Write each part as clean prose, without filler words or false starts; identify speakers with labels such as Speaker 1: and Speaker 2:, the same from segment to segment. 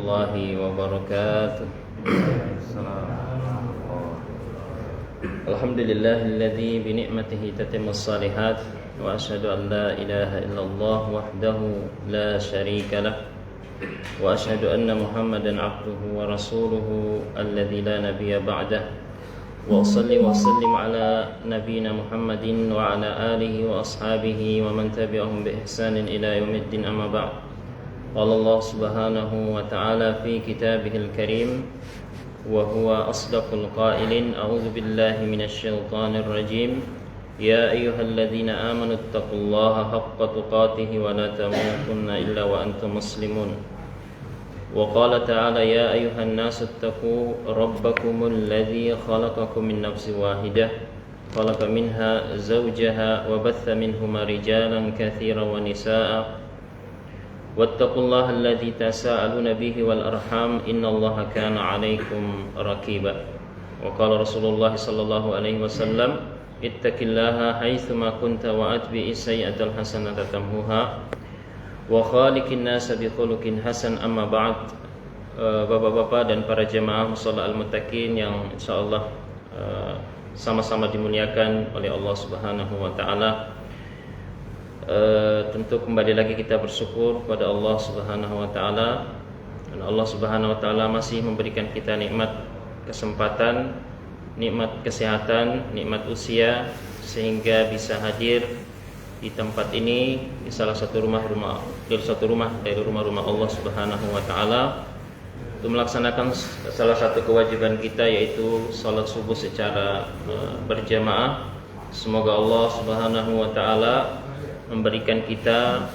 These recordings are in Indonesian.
Speaker 1: warahmatullahi wabarakatuh. Alhamdulillahilladzi bi ni'matihi tatimmus shalihat wa asyhadu an la ilaha illallah wahdahu la syarika lah wa asyhadu anna Muhammadan abduhu wa rasuluhu alladzi la nabiyya ba'dah wa usalli wa sallim ala nabiyyina Muhammadin wa ala alihi wa ashabihi wa man tabi'ahum bi ihsanin ila yaumiddin amma ba'd. Qala Allah subhanahu wa ta'ala fi kitabihil karim wa huwa asdaqul qailin a'udzu billahi minasy syaithanir rajim ya ayyuhalladzina amanu taqullaha haqqa tuqatih wa la tamutunna illa wa antum muslimun wa qala ta'ala ya ayyuhan nasu taqu rabbakumul ladzi khalaqakum min nafsin wahidah khalaqa minha zawjaha wa batha minhuma rijalan katsiran wa nisaa'a wattaqullaha alladzi tasaaluna bihi wal arham innallaha kana 'alaikum raqiba. Wa qala Rasulullah sallallahu alaihi wasallam ittaqillaha haitsuma kunta wa atbi'is sayyi'atal hasanata tamhuha wa khaliqin nasa bi khuluqin hasan. Amma ba'd. Bapak-bapak dan para jemaah musalla al-muttaqin yang insyaallah sama-sama dimuliakan oleh Allah Subhanahu wa taala. Tentu kembali lagi kita bersyukur kepada Allah Subhanahu wa taala, dan Allah Subhanahu wa taala masih memberikan kita nikmat kesempatan, nikmat kesehatan, nikmat usia sehingga bisa hadir di tempat ini, di salah satu rumah dari rumah-rumah Allah Subhanahu wa taala untuk melaksanakan salah satu kewajiban kita, yaitu salat subuh secara berjamaah. Semoga Allah Subhanahu wa taala memberikan kita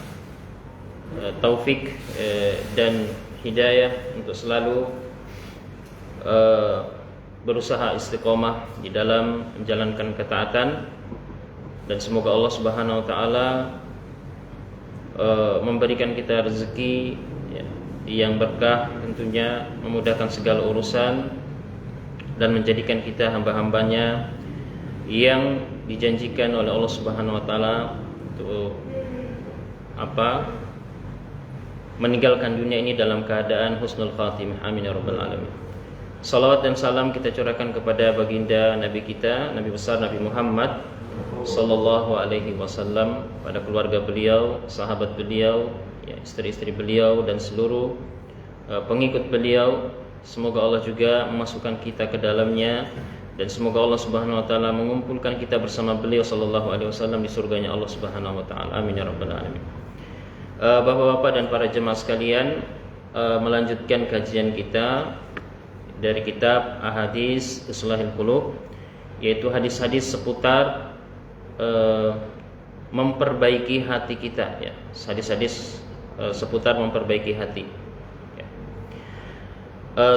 Speaker 1: taufik dan hidayah untuk selalu berusaha istiqomah di dalam menjalankan ketaatan, dan semoga Allah Subhanahu wa taala memberikan kita rezeki yang berkah, tentunya memudahkan segala urusan dan menjadikan kita hamba-hambanya yang dijanjikan oleh Allah Subhanahu wa taala untuk meninggalkan dunia ini dalam keadaan husnul khatimah. Amin ya rabbal alamin. Salawat dan salam kita curahkan kepada baginda Nabi kita, Nabi besar Nabi Muhammad sallallahu alaihi wasallam, pada keluarga beliau, sahabat beliau, istri-istri beliau dan seluruh pengikut beliau. Semoga Allah juga memasukkan kita ke dalamnya, dan semoga Allah Subhanahu wa taala mengumpulkan kita bersama beliau sallallahu alaihi wasallam di surganya Allah Subhanahu wa taala. Amin ya rabbal alamin. Bapak-bapak dan para jemaah sekalian, melanjutkan kajian kita dari kitab Ahadits Islahil Qulub, yaitu hadis-hadis seputar memperbaiki hati kita, ya. Hadis-hadis seputar memperbaiki hati.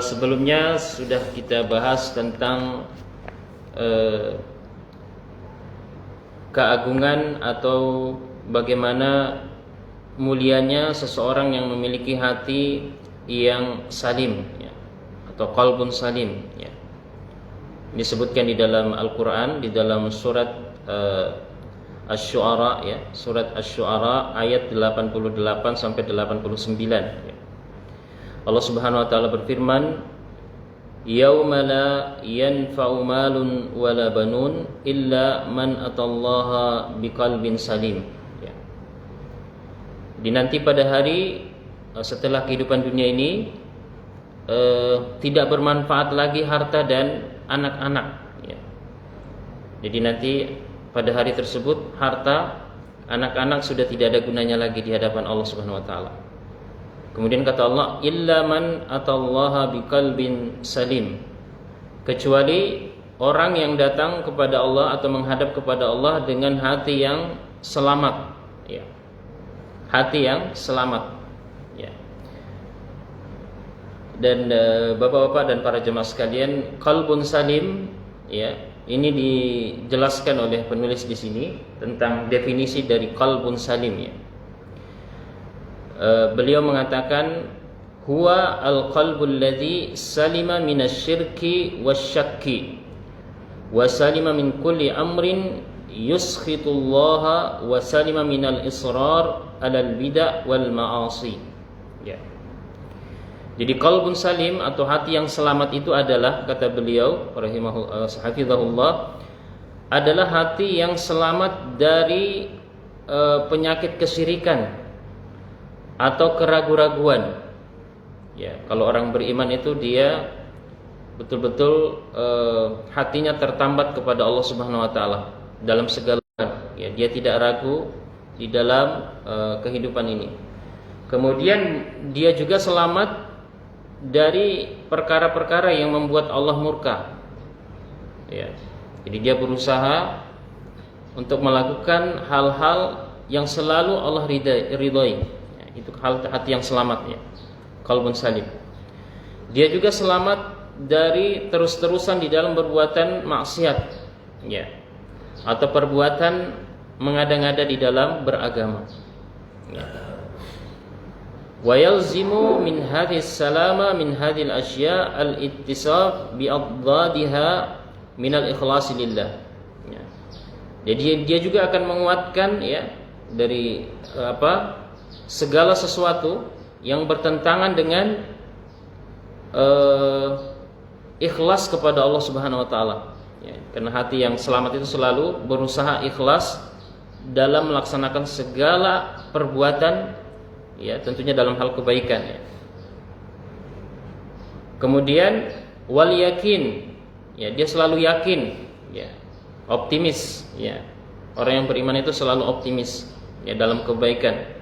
Speaker 1: Sebelumnya sudah kita bahas tentang keagungan atau bagaimana mulianya seseorang yang memiliki hati yang salim, ya, atau qalbun salim, ya. Disebutkan di dalam Al-Quran, di dalam surat Asy-Syu'ara, ya, surat Asy-Syu'ara ayat 88 sampai 89, ya. Allah Subhanahu wa taala berfirman, yauma la yanfa'u malun wala banun illa man atallaha biqalbin salim, ya. Di nanti pada hari setelah kehidupan dunia ini tidak bermanfaat lagi harta dan anak-anak, ya. Jadi nanti pada hari tersebut harta, anak-anak sudah tidak ada gunanya lagi di hadapan Allah Subhanahu wa taala. Kemudian kata Allah, illa man atallaha biqalbin salim, kecuali orang yang datang kepada Allah atau menghadap kepada Allah dengan hati yang selamat, ya. Hati yang selamat, ya. Dan bapak-bapak dan para jemaah sekalian, qalbun salim, ya, ini dijelaskan oleh penulis di sini tentang definisi dari qalbun salim, ya. Beliau mengatakan huwa al-qalbul ladzi salima minasyirki wasyakki wa salima min kulli amrin yuskhitullaha wa salima minal israr alal bid'ah wal ma'asi, ya. Jadi qalbun salim atau hati yang selamat itu adalah, kata beliau hafizahullah, adalah hati yang selamat dari penyakit kesyirikan atau keraguan-raguan. Ya, kalau orang beriman itu dia betul-betul hatinya tertambat kepada Allah Subhanahu wa taala dalam segala hal. Ya, dia tidak ragu di dalam kehidupan ini. Kemudian dia juga selamat dari perkara-perkara yang membuat Allah murka. Ya. Jadi dia berusaha untuk melakukan hal-hal yang selalu Allah ridhai. Ya, itu hati yang selamat, ya. Qalbun salim. Dia juga selamat dari terus-terusan di dalam perbuatan maksiat, ya, atau perbuatan mengada-ngada di dalam beragama. Ya. Wa yalzimu min hadhis salama min hadhil asya al-ittisaf bi adadiha min al-ikhlas lillah. Ya. Jadi dia juga akan menguatkan, ya, dari segala sesuatu yang bertentangan dengan ikhlas kepada Allah Subhanahu wa taala. Ya, karena hati yang selamat itu selalu berusaha ikhlas dalam melaksanakan segala perbuatan, ya, tentunya dalam hal kebaikan, ya. Kemudian wal yakin, ya, dia selalu yakin, ya, optimis, ya. Orang yang beriman itu selalu optimis, ya, dalam kebaikan.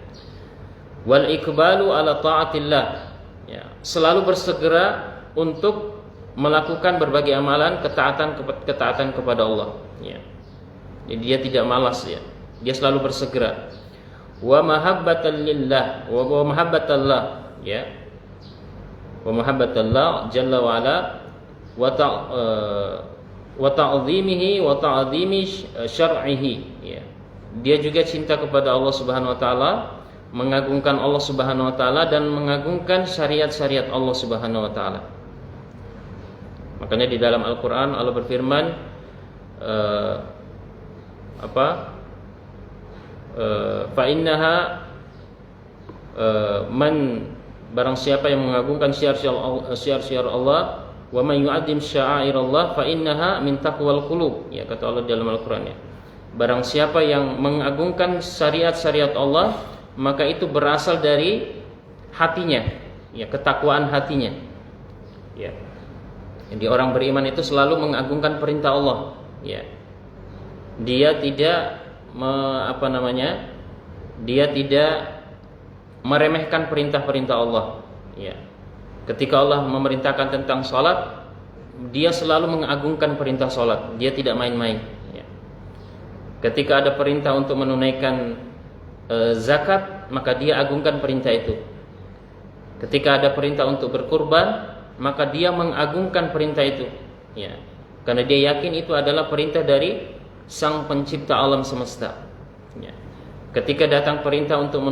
Speaker 1: Wal ikbalu ala taatillah, ya, selalu bersegera untuk melakukan berbagai amalan ketaatan kepada Allah, ya. Jadi dia tidak malas, ya. Dia selalu bersegera. Wa mahabbatan lillah wa mahabbatallah, ya. Wa mahabbatallah jalla wa ala wa ta'zimihi wa ta'zimi syar'ihi, ya. Dia juga cinta kepada Allah Subhanahu wa taala, mengagungkan Allah Subhanahu wa taala dan mengagungkan syariat-syariat Allah Subhanahu wa taala. Makanya di dalam Al-Qur'an Allah berfirman fa innaha man, barang siapa yang mengagungkan syiar-syiar Allah, wa man yu'azzim sya'airallah fa innaha min taqwal qulub, ya, kata Allah dalam Al-Qur'an, ya. Barang siapa yang mengagungkan syariat-syariat Allah, maka itu berasal dari hatinya, ya, ketakwaan hatinya, ya. Jadi orang beriman itu selalu mengagungkan perintah Allah, ya. Dia tidak dia tidak meremehkan perintah-perintah Allah, ya. Ketika Allah memerintahkan tentang salat, dia selalu mengagungkan perintah salat, dia tidak main-main, ya. Ketika ada perintah untuk menunaikan zakat, maka dia agungkan perintah itu. Ketika ada perintah untuk berkurban, maka dia mengagungkan perintah itu, ya. Karena dia yakin itu adalah perintah dari Sang Pencipta alam semesta, ya. Ketika datang perintah untuk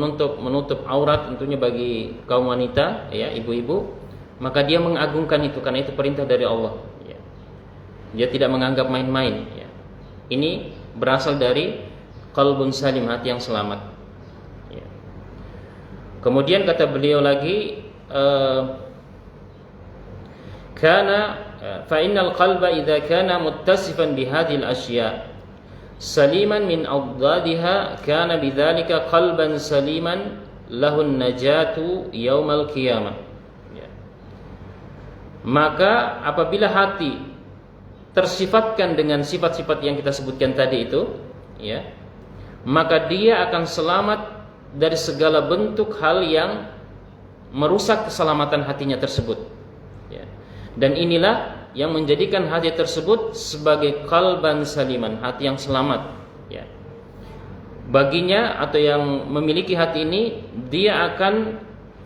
Speaker 1: menutup aurat, tentunya bagi kaum wanita, ya, ibu-ibu, maka dia mengagungkan itu karena itu perintah dari Allah, ya. Dia tidak menganggap main-main, ya. Ini berasal dari qalbun salim, hati yang selamat, ya. Kemudian kata beliau lagi, fa innal qalba idza kana muttasifan bihadhil asya' saliman min adadiha kana bidzalika qalban saliman lahun najatu yaumal qiyamah, ya. Maka apabila hati tersifatkan dengan sifat-sifat yang kita sebutkan tadi itu, ya, maka dia akan selamat dari segala bentuk hal yang merusak keselamatan hatinya tersebut, ya. Dan inilah yang menjadikan hati tersebut sebagai qalban saliman, hati yang selamat, ya. Baginya atau yang memiliki hati ini, dia akan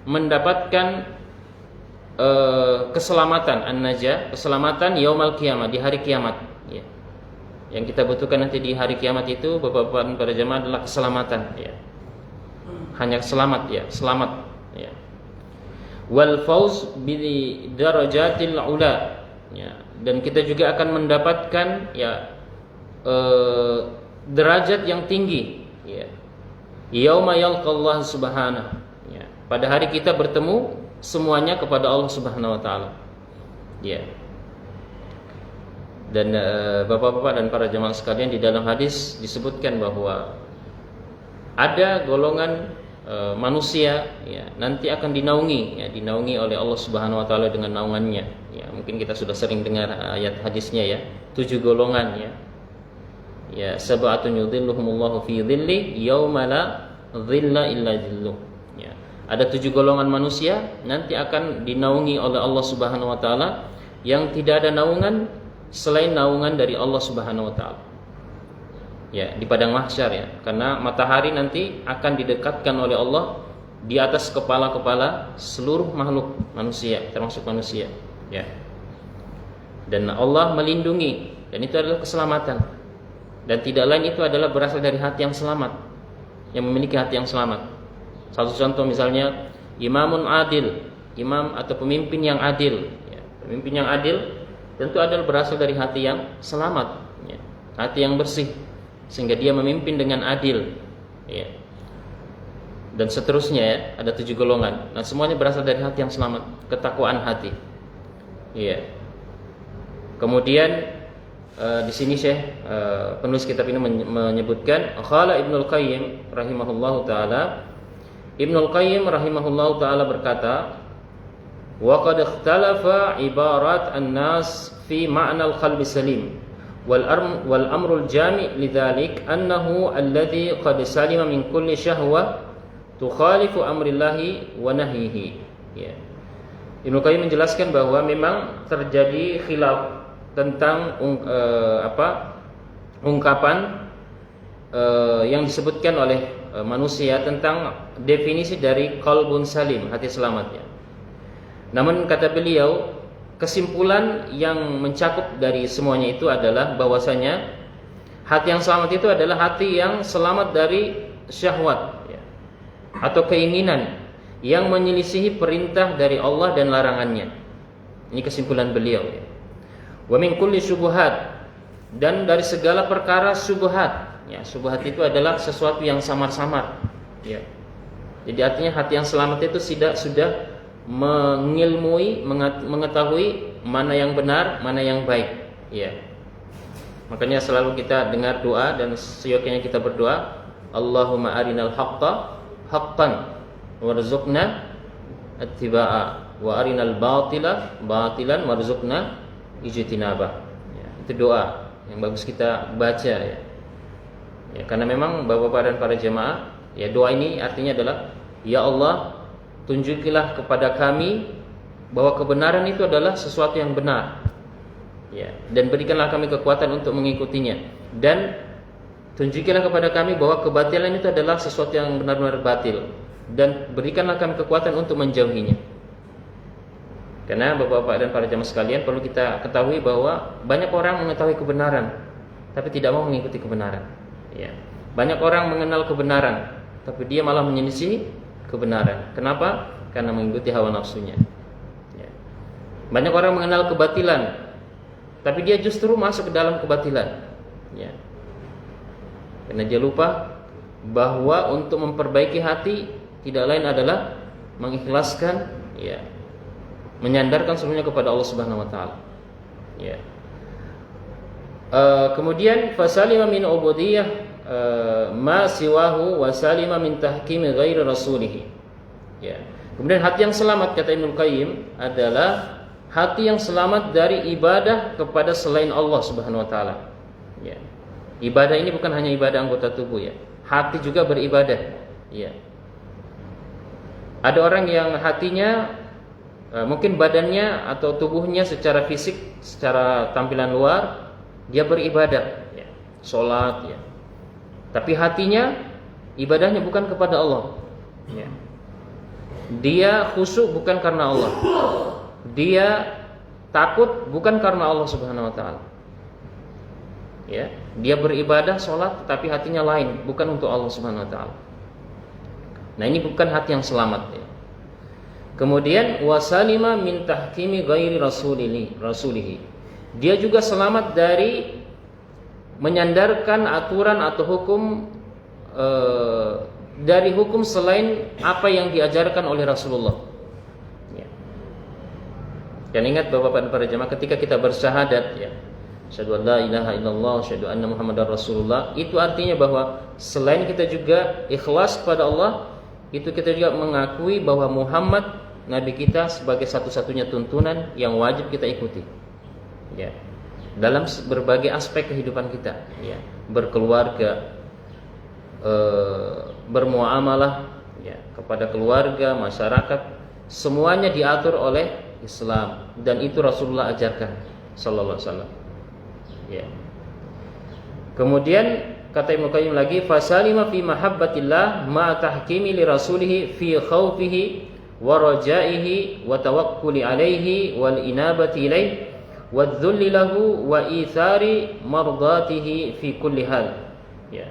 Speaker 1: mendapatkan keselamatan, an-najah, keselamatan yaumal qiyamah, di hari kiamat, ya. Yang kita butuhkan nanti di hari kiamat itu, Bapak-bapak dan para jemaah, adalah keselamatan, ya. Hanya selamat, ya, selamat, ya. Wal fauz bi darajatil ula, ya. Dan kita juga akan mendapatkan, ya, derajat yang tinggi, ya. Yauma yalqallahu subhanahu, ya. Pada hari kita bertemu semuanya kepada Allah Subhanahu wa taala. Ya. Dan Bapak-bapak dan para jemaah sekalian, di dalam hadis disebutkan bahwa ada golongan manusia ya nanti akan dinaungi oleh Allah Subhanahu wa taala dengan naungannya. Ya, mungkin kita sudah sering dengar ayat hadisnya ya, 7 golongan ya. Ya, sab'atun yudhilluhumullahu fi dhilli yauma la dhilla illa dhilluh. Ya. Ada 7 golongan manusia nanti akan dinaungi oleh Allah Subhanahu wa taala yang tidak ada naungan selain naungan dari Allah Subhanahu wa taala. Ya, di padang mahsyar ya. Karena matahari nanti akan didekatkan oleh Allah di atas kepala-kepala seluruh makhluk manusia, termasuk manusia, ya. Dan Allah melindungi, dan itu adalah keselamatan. Dan tidak lain itu adalah berasal dari hati yang selamat, yang memiliki hati yang selamat. Satu contoh misalnya imamun adil, imam atau pemimpin yang adil, ya. Pemimpin yang adil tentu adalah berasal dari hati yang selamat, ya. Hati yang bersih, sehingga dia memimpin dengan adil, ya. Dan seterusnya ya, ada 7 golongan. Nah, semuanya berasal dari hati yang selamat, ketakwaan hati, ya. Kemudian di sini Syekh penulis kitab ini menyebutkan qala Ibnul Qayyim rahimahullahu taala. Ibnul Qayyim rahimahullahu taala berkata, wa qad ikhtalafa ibarat an-nas fi ma'na al-qalbi salim wal amrul jami' lidzalik annahu alladhi qad salima min kulli syahwa tukhalifu amrillahi wa nahyihi. Ya. Ibnu Qayyim menjelaskan bahwa memang terjadi khilaf tentang ungkapan yang disebutkan oleh manusia tentang definisi dari qalbun salim, hati selamat ya. Namun kata beliau, kesimpulan yang mencakup dari semuanya itu adalah bahwasanya hati yang selamat itu adalah hati yang selamat dari syahwat ya, atau keinginan yang menyelisihi perintah dari Allah dan larangannya. Ini kesimpulan beliau ya. Wa min kulli syubhat, dan dari segala perkara syubhat. Ya, syubhat itu adalah sesuatu yang samar-samar. Ya. Jadi artinya hati yang selamat itu sudah mengilmui, mengetahui mana yang benar, mana yang baik. Ya. Makanya selalu kita dengar doa dan seyogyanya kita berdoa, Allahumma arinal haqqa haqqan warzuqna ittiba'a wa arinal batila batilan warzuqna ijtinabah. Ya, itu doa yang bagus kita baca ya. Ya, karena memang Bapak-bapak dan para jemaah, ya doa ini artinya adalah ya Allah, tunjukilah kepada kami bahwa kebenaran itu adalah sesuatu yang benar. Ya, dan berikanlah kami kekuatan untuk mengikutinya, dan tunjukilah kepada kami bahwa kebatilan itu adalah sesuatu yang benar-benar batil, dan berikanlah kami kekuatan untuk menjauhinya. Karena Bapak-bapak dan para jemaah sekalian, perlu kita ketahui bahwa banyak orang mengetahui kebenaran tapi tidak mau mengikuti kebenaran. Ya. Banyak orang mengenal kebenaran tapi dia malah menyelisih kebenaran. Kenapa? Karena mengikuti hawa nafsunya. Ya. Banyak orang mengenal kebatilan tapi dia justru masuk ke dalam kebatilan. Ya. Karena dia lupa bahwa untuk memperbaiki hati tidak lain adalah mengikhlaskan, ya, menyandarkan semuanya kepada Allah Subhanahu wa taala. Ya. Kemudian fasalima min ubudiyah ma siwahu wa salima min tahkimi ghairi rasulih. Ya. Kemudian hati yang selamat kata Ibnu Qayyim adalah hati yang selamat dari ibadah kepada selain Allah Subhanahu wa taala. Ya. Ibadah ini bukan hanya ibadah anggota tubuh ya. Hati juga beribadah. Ya. Ada orang yang hatinya mungkin badannya atau tubuhnya secara fisik, secara tampilan luar dia beribadah, ya, sholat, ya. Tapi hatinya ibadahnya bukan kepada Allah. Ya. Dia khusyuk bukan karena Allah. Dia takut bukan karena Allah Subhanahu Wa Taala. Ya, dia beribadah, sholat, tapi hatinya lain, bukan untuk Allah Subhanahu Wa Taala. Nah, ini bukan hati yang selamat. Ya. Kemudian wasalima min tahkimi ghairi rasulihi. Dia juga selamat dari menyandarkan aturan atau hukum dari hukum selain apa yang diajarkan oleh Rasulullah. Dan ingat Bapak-bapak dan para jemaah, ketika kita bersyahadat ya, asyhadu an la ilaha illallah, asyhadu anna muhammadar rasulullah, itu artinya bahwa selain kita juga ikhlas kepada Allah, itu kita juga mengakui bahwa Muhammad nabi kita sebagai satu-satunya tuntunan yang wajib kita ikuti. Ya. Dalam berbagai aspek kehidupan kita, ya, berkeluarga, bermuamalah ya, kepada keluarga, masyarakat, semuanya diatur oleh Islam, dan itu Rasulullah ajarkan sallallahu alaihi wasallam. Ya. Kemudian kata Ibnu Qayyim lagi, fasalima fi mahabbatillah ma tahkimi li rasulih fi khaufihi wa rajaihi wa tawakkuli alaihi wal inabati ilaihi wadzulli lahu wa ithari mardatihi fi kulli hal. Ya.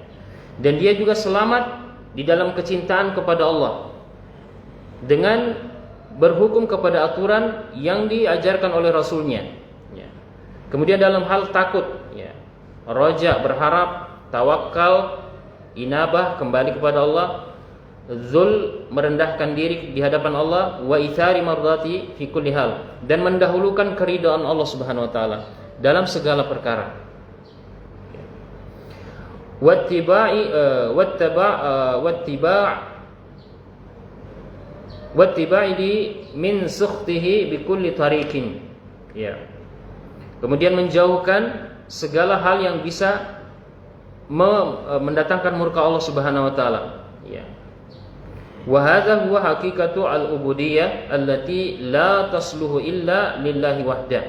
Speaker 1: Dan dia juga selamat di dalam kecintaan kepada Allah dengan berhukum kepada aturan yang diajarkan oleh Rasulnya. Ya. Kemudian dalam hal takut, ya, roja berharap, tawakal, inabah kembali kepada Allah, zul merendahkan diri di hadapan Allah, wa itsari mardati fi kulli hal, dan mendahulukan keridhaan Allah Subhanahu wa taala dalam segala perkara. Wattiba'i min sukhtihi bi kulli tariqin. Ya. Kemudian menjauhkan segala hal yang bisa mendatangkan murka Allah Subhanahu wa taala. Ya. Wa hadza huwa haqiqatu al-ubudiyyah allati la tasluhu illa lillahi wahdah.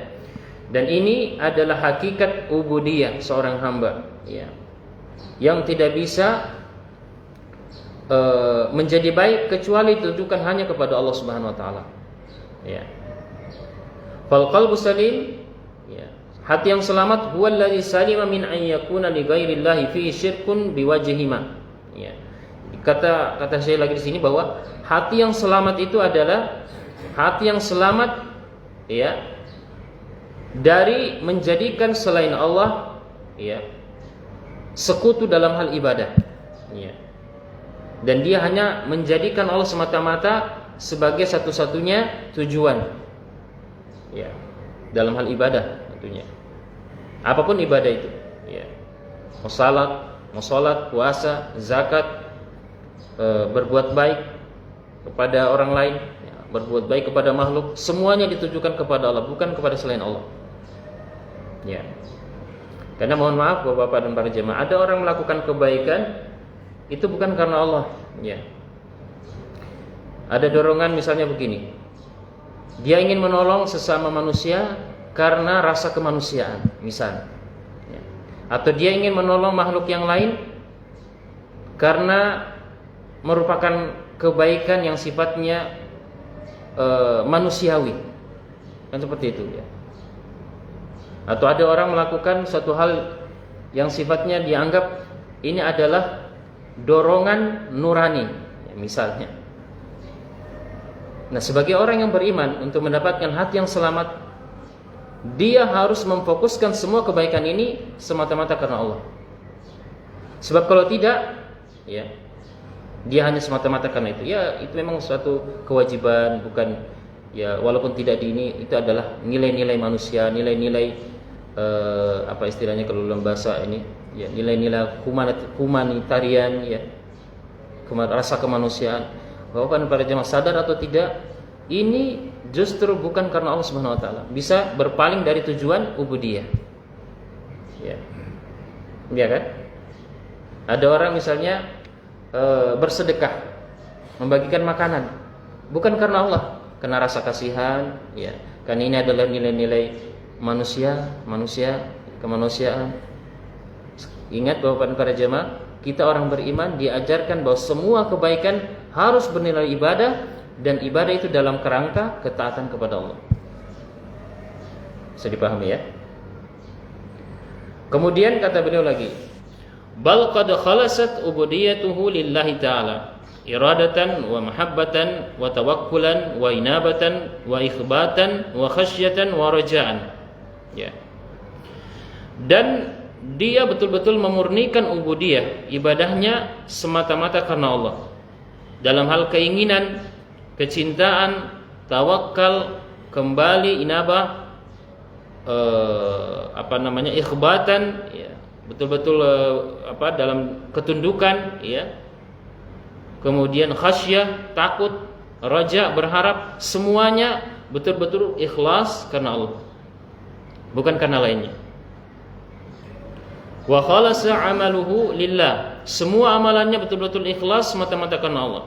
Speaker 1: Dan ini adalah hakikat ubudiyah seorang hamba, ya, yang tidak bisa menjadi baik kecuali ditujukan hanya kepada Allah Subhanahu wa taala. Ya. Fal qalbu salim, ya, hati yang selamat huwa allazi salima min an yakuna li ghairillahi fi syirkun biwajhihima. Ya. Kata saya lagi di sini bahwa hati yang selamat itu adalah hati yang selamat, ya, dari menjadikan selain Allah, ya, sekutu dalam hal ibadah. Ya. Dan dia hanya menjadikan Allah semata-mata sebagai satu-satunya tujuan, ya, dalam hal ibadah tentunya. Apapun ibadah itu, ya, mau salat, puasa, zakat, berbuat baik kepada orang lain, ya, berbuat baik kepada makhluk, semuanya ditujukan kepada Allah, bukan kepada selain Allah. Ya. Karena mohon maaf Bapak dan para jemaah, ada orang melakukan kebaikan itu bukan karena Allah, ya. Ada dorongan misalnya begini, dia ingin menolong sesama manusia karena rasa kemanusiaan, misal, ya. Atau dia ingin menolong makhluk yang lain karena merupakan kebaikan yang sifatnya manusiawi, kan seperti itu, ya. Atau ada orang melakukan suatu hal yang sifatnya dianggap ini adalah dorongan nurani, ya, misalnya. Nah, sebagai orang yang beriman, untuk mendapatkan hati yang selamat, dia harus memfokuskan semua kebaikan ini semata-mata karena Allah. Sebab kalau tidak, ya, dia hanya semata-mata karena itu, ya, itu memang suatu kewajiban, bukan, ya, walaupun tidak di ini, itu adalah nilai-nilai manusia, nilai-nilai apa istilahnya kalau dalam bahasa ini, ya, nilai-nilai humanitarian, ya, rasa kemanusiaan. Bapak dan para jemaah, sadar atau tidak, ini justru bukan karena Allah Subhanahu wa taala, bisa berpaling dari tujuan ubudiyah. Ya. Ya kan? Ada orang misalnya bersedekah, membagikan makanan, bukan karena Allah, karena rasa kasihan, ya. Karena ini adalah nilai-nilai kemanusiaan. Ingat Bapak dan para jemaah, kita orang beriman diajarkan bahwa semua kebaikan harus bernilai ibadah, dan ibadah itu dalam kerangka ketaatan kepada Allah. Bisa dipahami, ya? Kemudian kata beliau lagi, bal qad khalasat ubudiyatuhu lillahi ta'ala iradatan wa mahabbatan wa tawakkulan wa inabatan wa ikhbatan wa khasyatan wa raja'an. Ya. Dan dia betul-betul memurnikan ubudiyah, ibadahnya semata-mata karena Allah, dalam hal keinginan, kecintaan, tawakal, kembali inabah ikhbatan, ya, betul-betul dalam ketundukan, ya. Kemudian khasyah, takut, raja, berharap, semuanya betul-betul ikhlas karena Allah, bukan karena lainnya. Wa khalasa amaluhu lillah, semua amalannya betul-betul ikhlas semata-mata karena Allah.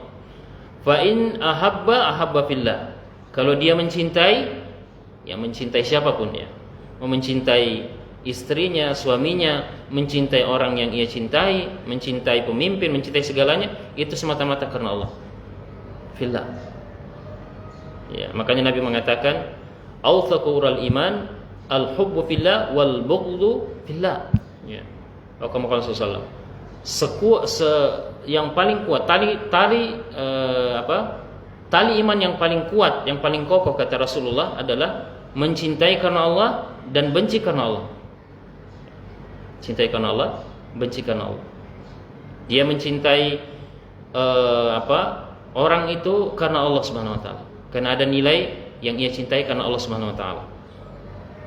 Speaker 1: Fa in ahabba fillah, kalau dia mencintai, ya mencintai siapapun, ya, mau mencintai istrinya, suaminya, mencintai orang yang ia cintai, mencintai pemimpin, mencintai segalanya, itu semata-mata karena Allah, fillah. Ya, makanya Nabi mengatakan awthaqul iman al-hubbu fillah wal bughdhu fillah. Ya. Rasulullah sallallahu yang paling kuat tali iman yang paling kuat, yang paling kokoh kata Rasulullah adalah mencintai karena Allah dan benci karena Allah. Cintai karena Allah, benci karena Allah. Dia mencintai orang itu karena Allah Subhanahu wa taala, karena ada nilai yang ia cintai karena Allah Subhanahu wa taala.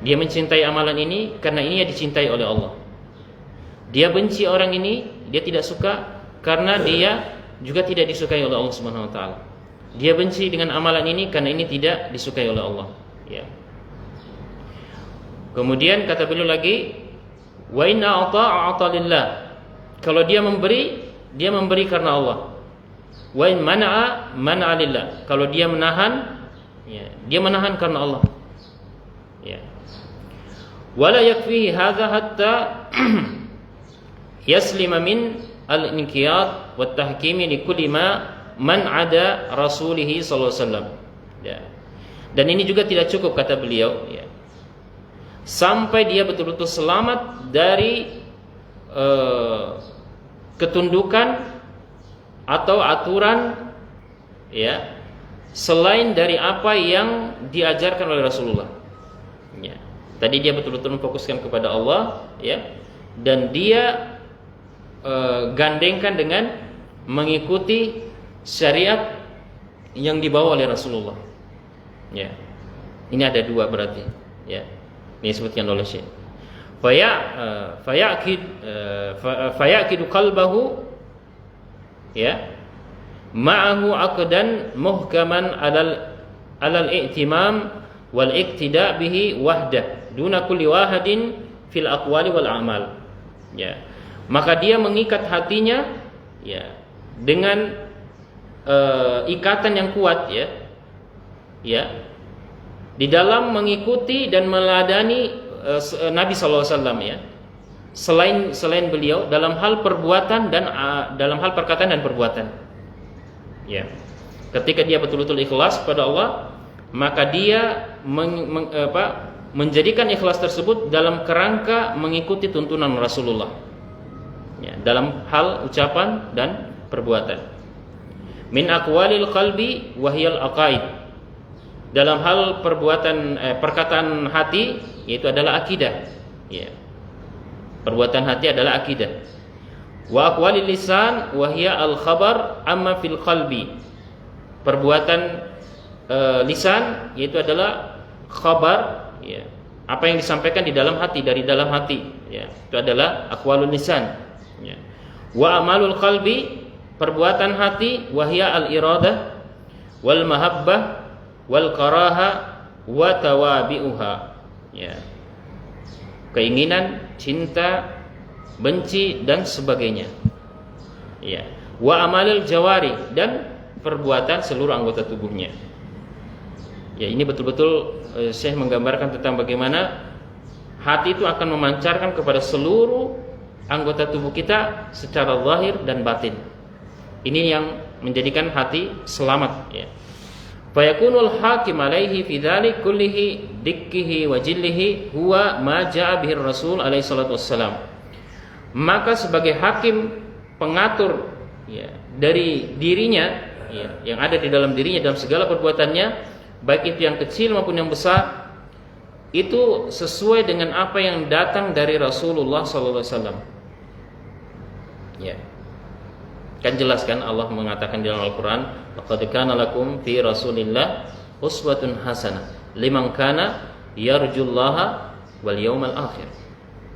Speaker 1: Dia mencintai amalan ini karena ini dicintai oleh Allah. Dia benci orang ini, dia tidak suka karena dia juga tidak disukai oleh Allah Subhanahu wa taala. Dia benci dengan amalan ini karena ini tidak disukai oleh Allah, ya. Kemudian kata beliau lagi, wa inna a'ta lillah. Kalau dia memberi karena Allah. Wa in mana'a lillah. Kalau dia menahan, ya, dia menahan karena Allah. Ya. Wala yakfihi hadza hatta yaslima min al-inqiyad wa tahkimi li kulli man ada rasulih sallallahu alaihi wasallam. Ya. Dan ini juga tidak cukup kata beliau, ya, sampai dia betul-betul selamat dari ketundukan atau aturan, ya, selain dari apa yang diajarkan oleh Rasulullah. Ya. Tadi dia betul-betul memfokuskan kepada Allah, ya, dan dia gandengkan dengan mengikuti syariat yang dibawa oleh Rasulullah. Ya. Ini ada dua berarti, ya. Ini disebutkan oleh Syekh. Fayakidu qalbahu, ya, ma'ahu aqdan muhkaman alal i'timam wal iqtida bihi wahdah duna kulli wahadin fil aqwali wal a'mal. Ya. Maka dia mengikat hatinya, ya, dengan ikatan yang kuat, ya. Ya. Di dalam mengikuti dan meladani Nabi sallallahu alaihi wasallam, ya. Selain beliau dalam hal perbuatan dan dalam hal perkataan dan perbuatan. Ya. Ketika dia betul-betul ikhlas kepada Allah, maka dia menjadikan ikhlas tersebut dalam kerangka mengikuti tuntunan Rasulullah. Ya, dalam hal ucapan dan perbuatan. Min aqwalil qalbi wa hiyal aqaid. Dalam hal perkataan hati, yaitu adalah akidah. Ya. Perbuatan hati adalah akidah. Wa aqwalil lisan wa hiya al khabar amma fil qalbi. Perbuatan lisan yaitu adalah khabar, ya, apa yang disampaikan di dalam hati, dari dalam hati, ya, itu adalah aqwalul lisan, ya. Wa amalul qalbi, perbuatan hati, wahia al iradah wal mahabbah wal karaha wa tawabi'uha, ya, keinginan, cinta, benci dan sebagainya, ya. Wa amalul jawari, dan perbuatan seluruh anggota tubuhnya. Ya, ini betul-betul Syekh menggambarkan tentang bagaimana hati itu akan memancarkan kepada seluruh anggota tubuh kita secara zahir dan batin. Ini yang menjadikan hati selamat, ya. Fa yakunul hakim alaihi fi dzalik kullihi dikkihi wa jillihi huwa ma jaa bihi Rasul alaihi salatu wassalam. Maka sebagai hakim, pengatur, ya, dari dirinya, ya, yang ada di dalam dirinya dalam segala perbuatannya, baik itu yang kecil maupun yang besar, itu sesuai dengan apa yang datang dari Rasulullah SAW. Ya, kan jelas kan Allah mengatakan di dalam Al-Quran, laqad kana lakum fi Rasulillah uswatun hasanah. liman kana yarjullaha wal yawmal akhir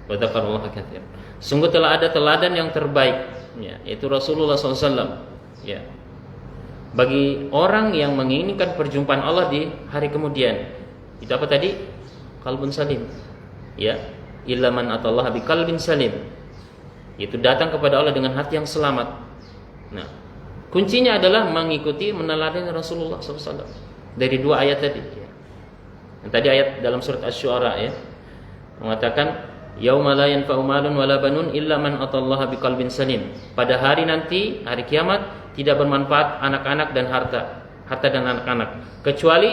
Speaker 1: wa dzakarallaha katsiran. Sungguh telah ada teladan yang terbaik, ya, yaitu Rasulullah SAW, ya, bagi orang yang menginginkan perjumpaan Allah di hari kemudian. Itu apa tadi? Qalbun salim, ya, illa man atallaha biqalbin salim, itu datang kepada Allah dengan hati yang selamat. Nah, kuncinya adalah mengikuti, meneladani Rasulullah SAW dari dua ayat tadi, ya. Yang tadi ayat dalam surat Asy-Syu'ara, ya, mengatakan yauma la yanfa'u malun wala banun illa man atallaha biqalbin salim. Pada hari nanti, hari kiamat, tidak bermanfaat anak-anak dan harta dan anak-anak, kecuali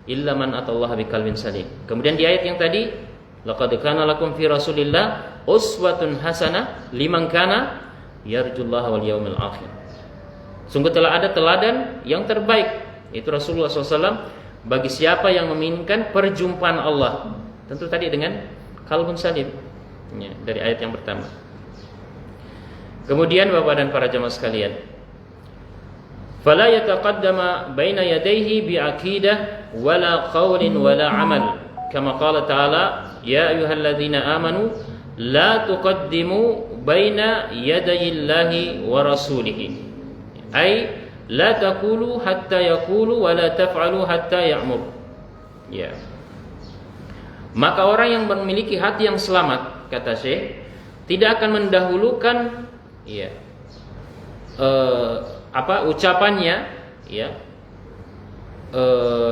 Speaker 1: illa man atallaha biqalbin salim. Kemudian di ayat yang tadi, laqad kana lakum fi rasulillah uswatun hasanah liman kana yarjullaha wal yawmil akhir. Sungguh telah ada teladan yang terbaik, itu Rasulullah SAW, bagi siapa yang menginginkan perjumpaan Allah. Tentu tadi dengan qalbun salim, ya, dari ayat yang pertama. Kemudian Bapak dan para jamaah sekalian, fala yataqaddama baina yadayhi biaqidah wala qaulin wala amal, kama qala ta'ala ya ayyuhalladzina amanu la tuqaddimu baina yadayillahi wa rasulihi, ay la taqulu hatta yaqulu wa la taf'alu hatta ya'mur, ya. Maka orang yang memiliki hati yang selamat, kata Syekh, tidak akan mendahulukan, ya, ucapannya, ya,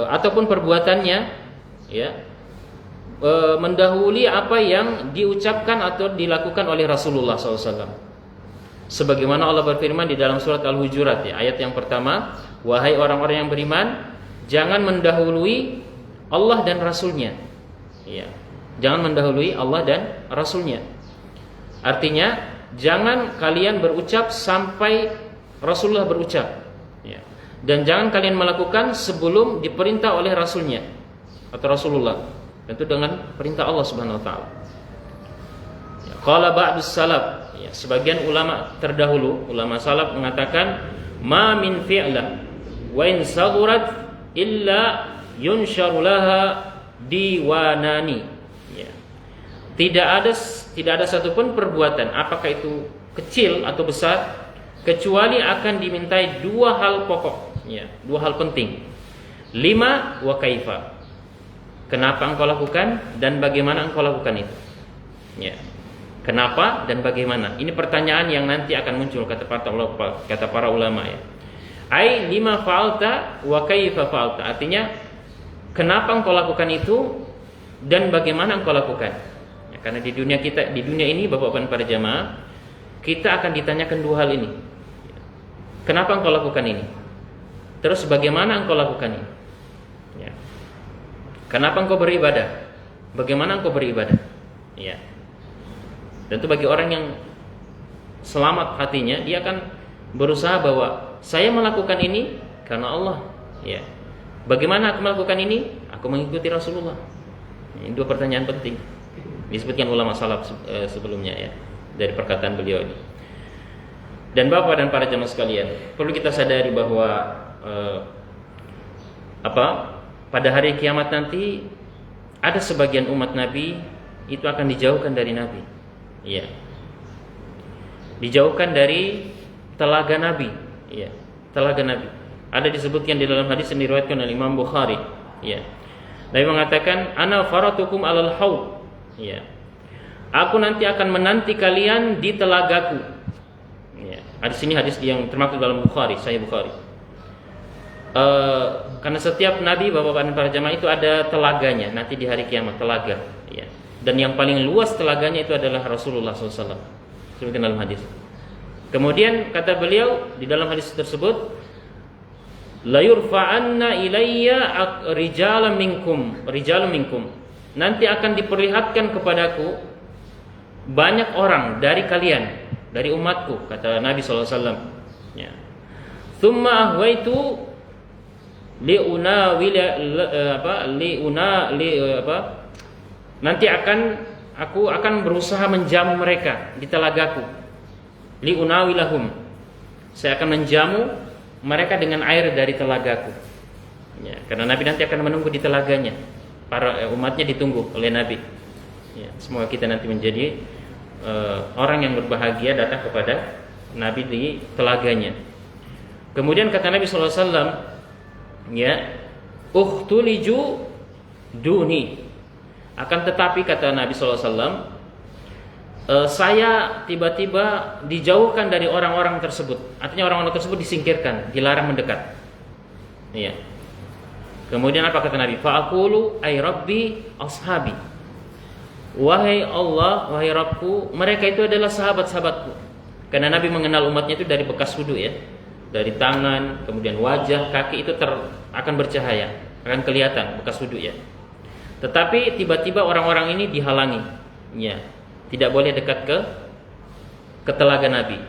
Speaker 1: ataupun perbuatannya, ya, mendahului apa yang diucapkan atau dilakukan oleh Rasulullah SAW. Sebagaimana Allah berfirman di dalam surat Al-Hujurat, ya, ayat yang pertama, wahai orang-orang yang beriman, jangan mendahului Allah dan Rasulnya. Ya, jangan mendahului Allah dan Rasulnya. Artinya, jangan kalian berucap sampai Rasulullah berucap, ya. Dan jangan kalian melakukan sebelum diperintah oleh Rasulnya atau Rasulullah. Tentu dengan perintah Allah Subhanahu Wa Taala. Ya, qala ba'dus salaf, ya, sebagian ulama terdahulu, ulama salaf mengatakan, ma min fi'lah wa in saghurat illa yunsharu laha diwanani, ya. Tidak ada satupun perbuatan, apakah itu kecil atau besar, kecuali akan dimintai dua hal pokok, ya, dua hal penting. Lima wa kaifa, kenapa engkau lakukan dan bagaimana engkau lakukan itu, ya. Kenapa dan bagaimana, ini pertanyaan yang nanti akan muncul, kata para ulama, ya. Ai lima fa'alta wa kaifa fa'alta, artinya kenapa engkau lakukan itu dan bagaimana engkau lakukan, ya, karena di dunia ini Bapak dan para jamaah, kita akan ditanyakan dua hal ini. Kenapa engkau lakukan ini? Terus bagaimana engkau lakukan ini? Ya. Kenapa engkau beribadah? Bagaimana engkau beribadah? Ya. Tentu bagi orang yang selamat hatinya, dia akan berusaha bahwa saya melakukan ini karena Allah, ya. Bagaimana aku melakukan ini? Aku mengikuti Rasulullah. Ini dua pertanyaan penting disebutkan ulama salaf sebelumnya, ya, dari perkataan beliau ini. Dan Bapak dan para jemaah sekalian, perlu kita sadari bahwa pada hari kiamat nanti ada sebagian umat Nabi itu akan dijauhkan dari Nabi, ya, dijauhkan dari telaga Nabi, ya, telaga Nabi. Ada disebutkan di dalam hadis yang diriwayatkan oleh Imam Bukhari, ya. Nabi mengatakan, ana faratukum alal haud, ya. Aku nanti akan menanti kalian di telagaku. Ya. Hadis ini hadis yang termaktub dalam Bukhari, Sahih Bukhari. Karena setiap nabi, Bapak dan para jamaah, itu ada telaganya nanti di hari kiamat, telaga, ya. Dan yang paling luas telaganya itu adalah Rasulullah SAW. Sebutkan dalam hadis. Kemudian kata beliau di dalam hadis tersebut, la yurfa'anna ilayya rijalun minkum. Nanti akan diperlihatkan kepadaku banyak orang dari kalian, dari umatku, kata Nabi SAW, ya. Thumma ahwaitu nanti aku akan berusaha menjamu mereka di telagaku. Liunawilahum, saya akan menjamu mereka dengan air dari telagaku, Ya, karena Nabi nanti akan menunggu di telaganya. Para umatnya ditunggu oleh Nabi. Ya, semoga kita nanti menjadi orang yang berbahagia datang kepada Nabi di telaganya. Kemudian kata Nabi SAW, ya, uhtuliju duni. Akan tetapi kata Nabi SAW, saya tiba-tiba dijauhkan dari orang-orang tersebut. Artinya orang-orang tersebut disingkirkan, dilarang mendekat. Ya. Kemudian apa kata Nabi? Fa'aqulu ay rabbi ashabi. Wahai Allah, wahai Rabbku, mereka itu adalah sahabat-sahabatku. Karena Nabi mengenal umatnya itu dari bekas wudu ya. Dari tangan, kemudian wajah, kaki itu akan bercahaya, akan kelihatan bekas wudu ya. Tetapi tiba-tiba orang-orang ini dihalangi. Ya. Tidak boleh dekat ke telaga Nabi.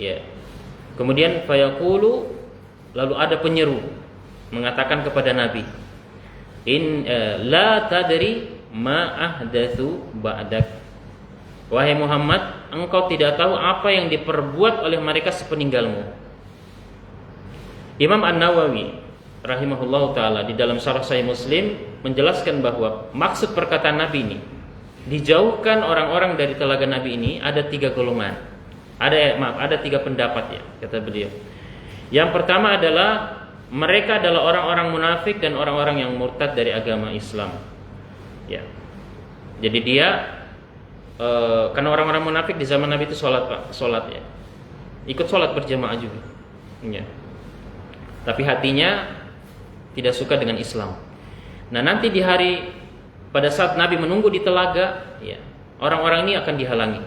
Speaker 1: Ya. Kemudian fayaqulu, lalu ada penyeru mengatakan kepada Nabi, la tadri ma ahdatsu ba'dak. Wahai Muhammad, engkau tidak tahu apa yang diperbuat oleh mereka sepeninggalmu. Imam An-Nawawi rahimahullahu taala di dalam Syarah Sahih Muslim menjelaskan bahwa maksud perkataan Nabi ini, dijauhkan orang-orang dari telaga Nabi ini, ada 3 golongan. Ada 3 pendapat ya, kata beliau. Yang pertama adalah mereka adalah orang-orang munafik dan orang-orang yang murtad dari agama Islam. Ya. Jadi dia karena orang-orang munafik di zaman Nabi itu sholat ya. Ikut sholat berjamaah juga. Ya. Tapi hatinya tidak suka dengan Islam. Nah, nanti di hari pada saat Nabi menunggu di telaga, ya, orang-orang ini akan dihalangi.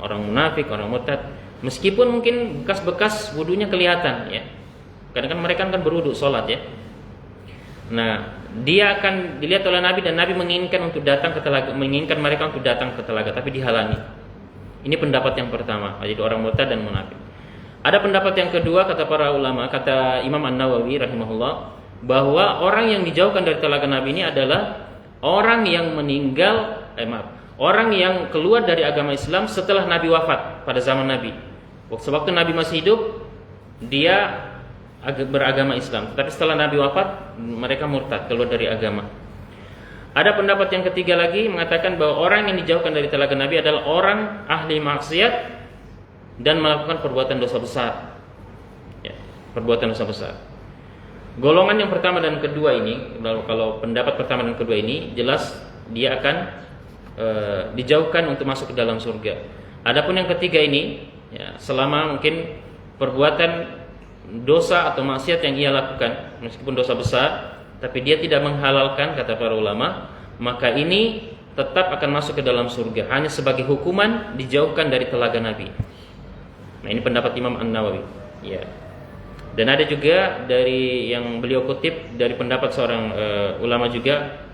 Speaker 1: Orang munafik, orang murtad, meskipun mungkin bekas-bekas wudunya kelihatan ya. Karena kan mereka kan berwudu sholat ya. Nah, dia akan dilihat oleh Nabi dan Nabi menginginkan untuk datang ke telaga, menginginkan mereka untuk datang ke telaga, tapi dihalangi. Ini pendapat yang pertama, yaitu orang murtad dan munafik. Ada pendapat yang kedua, kata para ulama, kata Imam An-Nawawi rahimahullah, bahwa orang yang dijauhkan dari telaga Nabi ini adalah orang yang meninggal, orang yang keluar dari agama Islam setelah Nabi wafat pada zaman Nabi. Waktu Nabi masih hidup, dia beragama Islam, tetapi setelah Nabi wafat mereka murtad, keluar dari agama. Ada pendapat yang ketiga lagi mengatakan bahwa orang yang dijauhkan dari telaga Nabi adalah orang ahli maksiat dan melakukan perbuatan dosa besar. Ya, perbuatan dosa besar. Golongan yang pertama dan kedua ini, kalau pendapat pertama dan kedua ini jelas dia akan dijauhkan untuk masuk ke dalam surga. Adapun yang ketiga ini, ya, selama mungkin perbuatan dosa atau maksiat yang ia lakukan, meskipun dosa besar, tapi dia tidak menghalalkan, kata para ulama, maka ini tetap akan masuk ke dalam surga, hanya sebagai hukuman dijauhkan dari telaga Nabi. Nah, ini pendapat Imam An-Nawawi. Ya. Dan ada juga dari yang beliau kutip dari pendapat seorang ulama juga,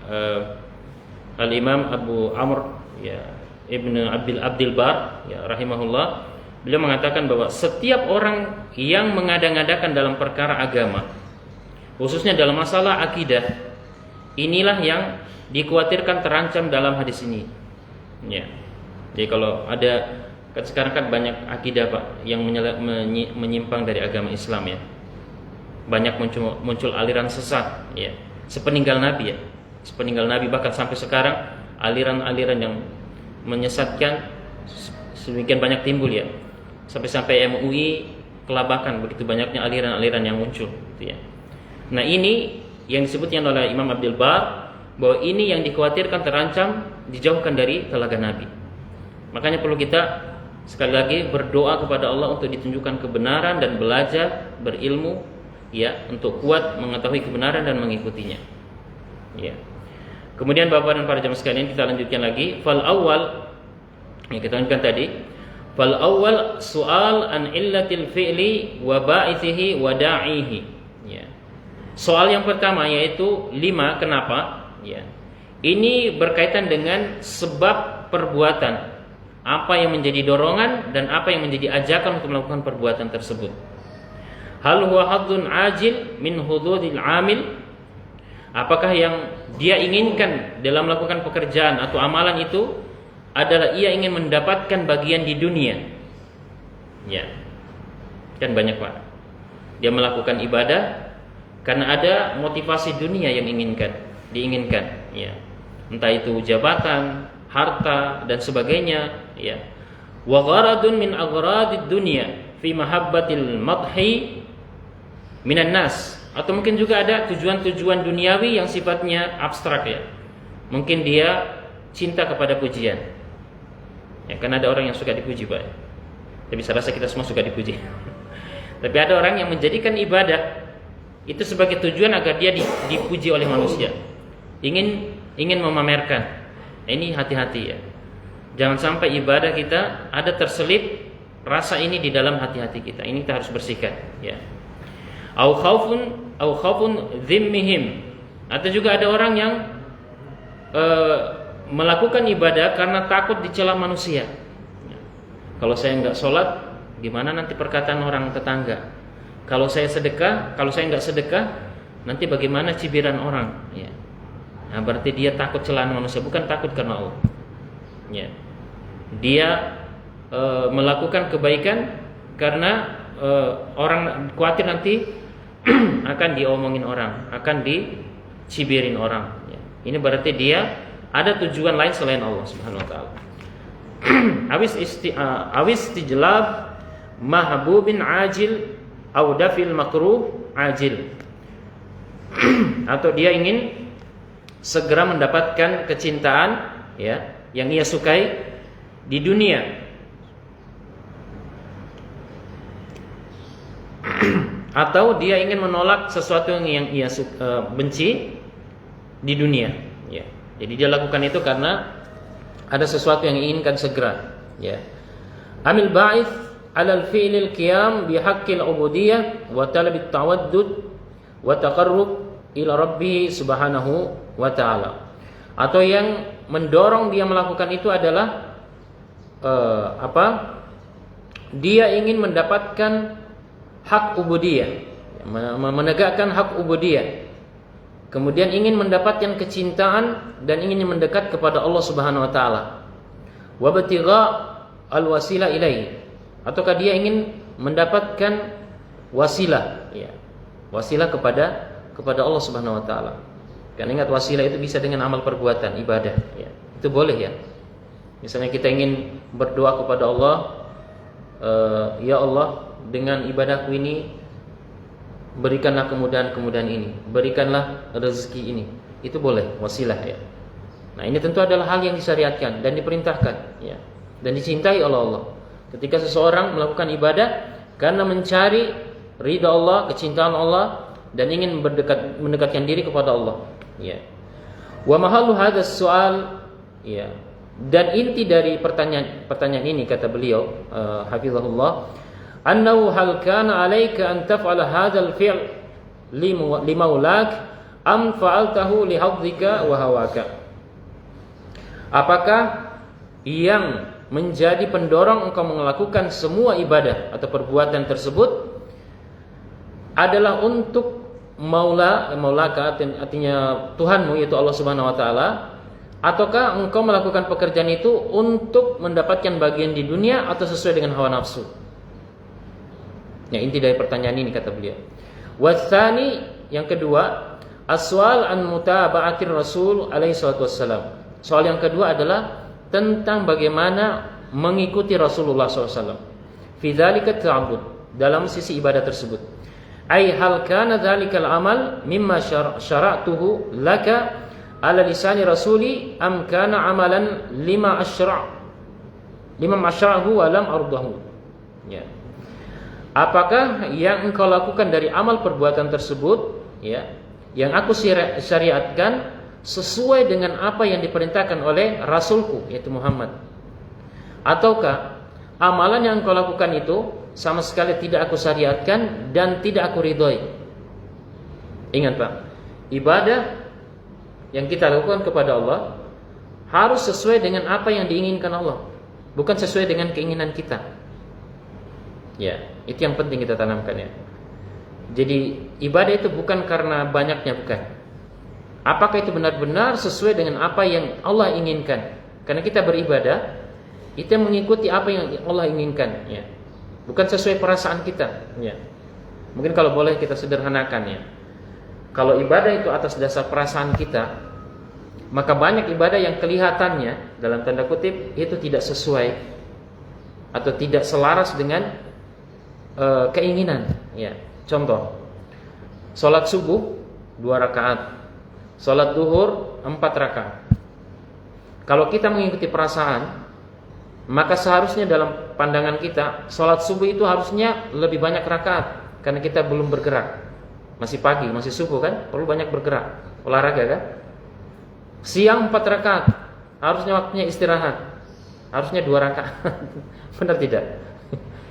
Speaker 1: Al-Imam Abu Amr, ya, Ibnu Abdul Bar, ya, rahimahullah. Beliau mengatakan bahwa setiap orang yang mengada-ngadakan dalam perkara agama, khususnya dalam masalah akidah, inilah yang dikhawatirkan terancam dalam hadis ini. Ya. Jadi kalau ada, sekarang kan banyak akidah Pak yang menyimpang dari agama Islam ya. Banyak muncul aliran sesat ya. Sepeninggal Nabi ya. Sepeninggal Nabi, bahkan sampai sekarang aliran-aliran yang menyesatkan sedemikian banyak timbul ya. Sampai MUI kelabakan, begitu banyaknya aliran-aliran yang muncul gitu ya. Nah, ini yang disebutnya oleh Imam Abdul Bar, bahwa ini yang dikhawatirkan terancam dijauhkan dari telaga Nabi. Makanya perlu kita sekali lagi berdoa kepada Allah untuk ditunjukkan kebenaran dan belajar berilmu ya, untuk kuat mengetahui kebenaran dan mengikutinya. Ya. Kemudian Bapak dan para jemaah sekalian, kita lanjutkan lagi. Fal awal, yang kita lanjutkan tadi. Fal awal soal an illatil fi'li wa ba'ithihi wa da'ihi. Ya. Soal yang pertama yaitu 5 kenapa? Ya. Ini berkaitan dengan sebab perbuatan, apa yang menjadi dorongan dan apa yang menjadi ajakan untuk melakukan perbuatan tersebut. Hal huwa hadzun ajil min hududil amil? Apakah yang dia inginkan dalam melakukan pekerjaan atau amalan itu adalah ia ingin mendapatkan bagian di dunia? Ya. Kan banyak Pak. Dia melakukan ibadah karena ada motivasi dunia yang diinginkan, ya. Entah itu jabatan, harta dan sebagainya, ya. Wa gharadun min aghradid dunya fi mahabbatil madhi minan nas. Atau mungkin juga ada tujuan-tujuan duniawi yang sifatnya abstrak, ya. Mungkin dia cinta kepada pujian. Ya, kan ada orang yang suka dipuji, Pak. Tapi saya rasa kita semua suka dipuji. Tapi ada orang yang menjadikan ibadah itu sebagai tujuan agar dia dipuji oleh manusia. Ingin memamerkan. Ini hati-hati, ya. Jangan sampai ibadah kita ada terselip rasa ini di dalam hati-hati kita. Ini kita harus bersihkan, ya. Au khaufun dhimmihim. Atau juga ada orang yang melakukan ibadah karena takut dicela manusia. Kalau saya enggak sholat, gimana nanti perkataan orang tetangga? Kalau saya enggak sedekah, nanti bagaimana cibiran orang? Ya. Nah, berarti dia takut celaan manusia, bukan takut karena Allah. Ya. Dia melakukan kebaikan karena orang khawatir nanti akan diomongin orang, akan dicibirin orang. Ya. Ini berarti dia ada tujuan lain selain Allah Subhanahu wa taala. Awis tijlab mahbubin ajil au dafil makruh ajil. Atau dia ingin segera mendapatkan kecintaan, ya, yang ia sukai di dunia. Atau dia ingin menolak sesuatu yang ia benci di dunia, ya. Jadi dia lakukan itu karena ada sesuatu yang diinginkan segera, ya. Amil ba'ith 'alal fi'lil qiyam bi haqqil ubudiyyah wa talabit tawaddud wa taqarrub ila rabbih subhanahu wa ta'ala. Atau yang mendorong dia melakukan itu adalah dia ingin mendapatkan hak ubudiyah, menegakkan hak ubudiyah. Kemudian ingin mendapatkan kecintaan dan ingin mendekat kepada Allah Subhanahu wa taala. Wa batigha al-wasilah ilaihi. Ataukah dia ingin mendapatkan wasilah, ya. Wasilah kepada Allah Subhanahu wa taala. Kan ingat wasilah itu bisa dengan amal perbuatan, ibadah, ya. Itu boleh, ya. Misalnya kita ingin berdoa kepada Allah, ya Allah, dengan ibadahku ini berikanlah kemudahan-kemudahan ini, berikanlah rezeki ini. Itu boleh, wasilah, ya. Nah, ini tentu adalah hal yang disyariatkan dan diperintahkan, ya, dan dicintai oleh Allah. Ketika seseorang melakukan ibadah karena mencari ridha Allah, kecintaan Allah, dan ingin mendekatkan diri kepada Allah, ya. Wa mahallu hadzal soal, ya. Dan inti dari pertanyaan ini, kata beliau, hafizahullah, annahu hal kana 'alaika an taf'ala hadzal fi'l limaulak am fa'altahu lihadzika wa hawaka. Apakah yang menjadi pendorong engkau melakukan semua ibadah atau perbuatan tersebut adalah untuk maulaka, artinya Tuhanmu, yaitu Allah Subhanahu wa taala, ataukah engkau melakukan pekerjaan itu untuk mendapatkan bagian di dunia atau sesuai dengan hawa nafsu? Ya, inti dari pertanyaan ini, kata beliau. Watsani, yang kedua, aswal an mutaba'atir Rasul alaihi salatu wassalam. Soal yang kedua adalah tentang bagaimana mengikuti Rasulullah SAW. Fi dzalika ta'abbud, dalam sisi ibadah tersebut. Ai hal kana dzalikal amal mimma syara'tuhu laka ala lisani rasuli am kana amalan lima asyra'hu wa lam ardahu. Ya. Apakah yang engkau lakukan dari amal perbuatan tersebut, ya, yang aku syariatkan sesuai dengan apa yang diperintahkan oleh Rasulku, yaitu Muhammad, ataukah amalan yang engkau lakukan itu sama sekali tidak aku syariatkan dan tidak aku ridhoi? Ingat, Pak, ibadah yang kita lakukan kepada Allah harus sesuai dengan apa yang diinginkan Allah, bukan sesuai dengan keinginan kita. Ya, itu yang penting kita tanamkan, ya. Jadi ibadah itu bukan karena banyaknya, bukan. Apakah itu benar-benar sesuai dengan apa yang Allah inginkan? Karena kita beribadah itu mengikuti apa yang Allah inginkan, ya. Bukan sesuai perasaan kita, ya. Mungkin kalau boleh kita sederhanakan, ya.
Speaker 2: Kalau ibadah itu atas dasar perasaan kita, maka banyak ibadah yang kelihatannya dalam tanda kutip itu tidak sesuai atau tidak selaras dengan keinginan. Ya, contoh, sholat subuh 2 rakaat, sholat duhur 4 rakaat. Kalau kita mengikuti perasaan, maka seharusnya dalam pandangan kita sholat subuh itu harusnya lebih banyak rakaat, karena kita belum bergerak, masih pagi, masih subuh kan, perlu banyak bergerak, olahraga kan. Siang 4 rakaat, harusnya waktunya istirahat, harusnya 2 rakaat. Benar tidak?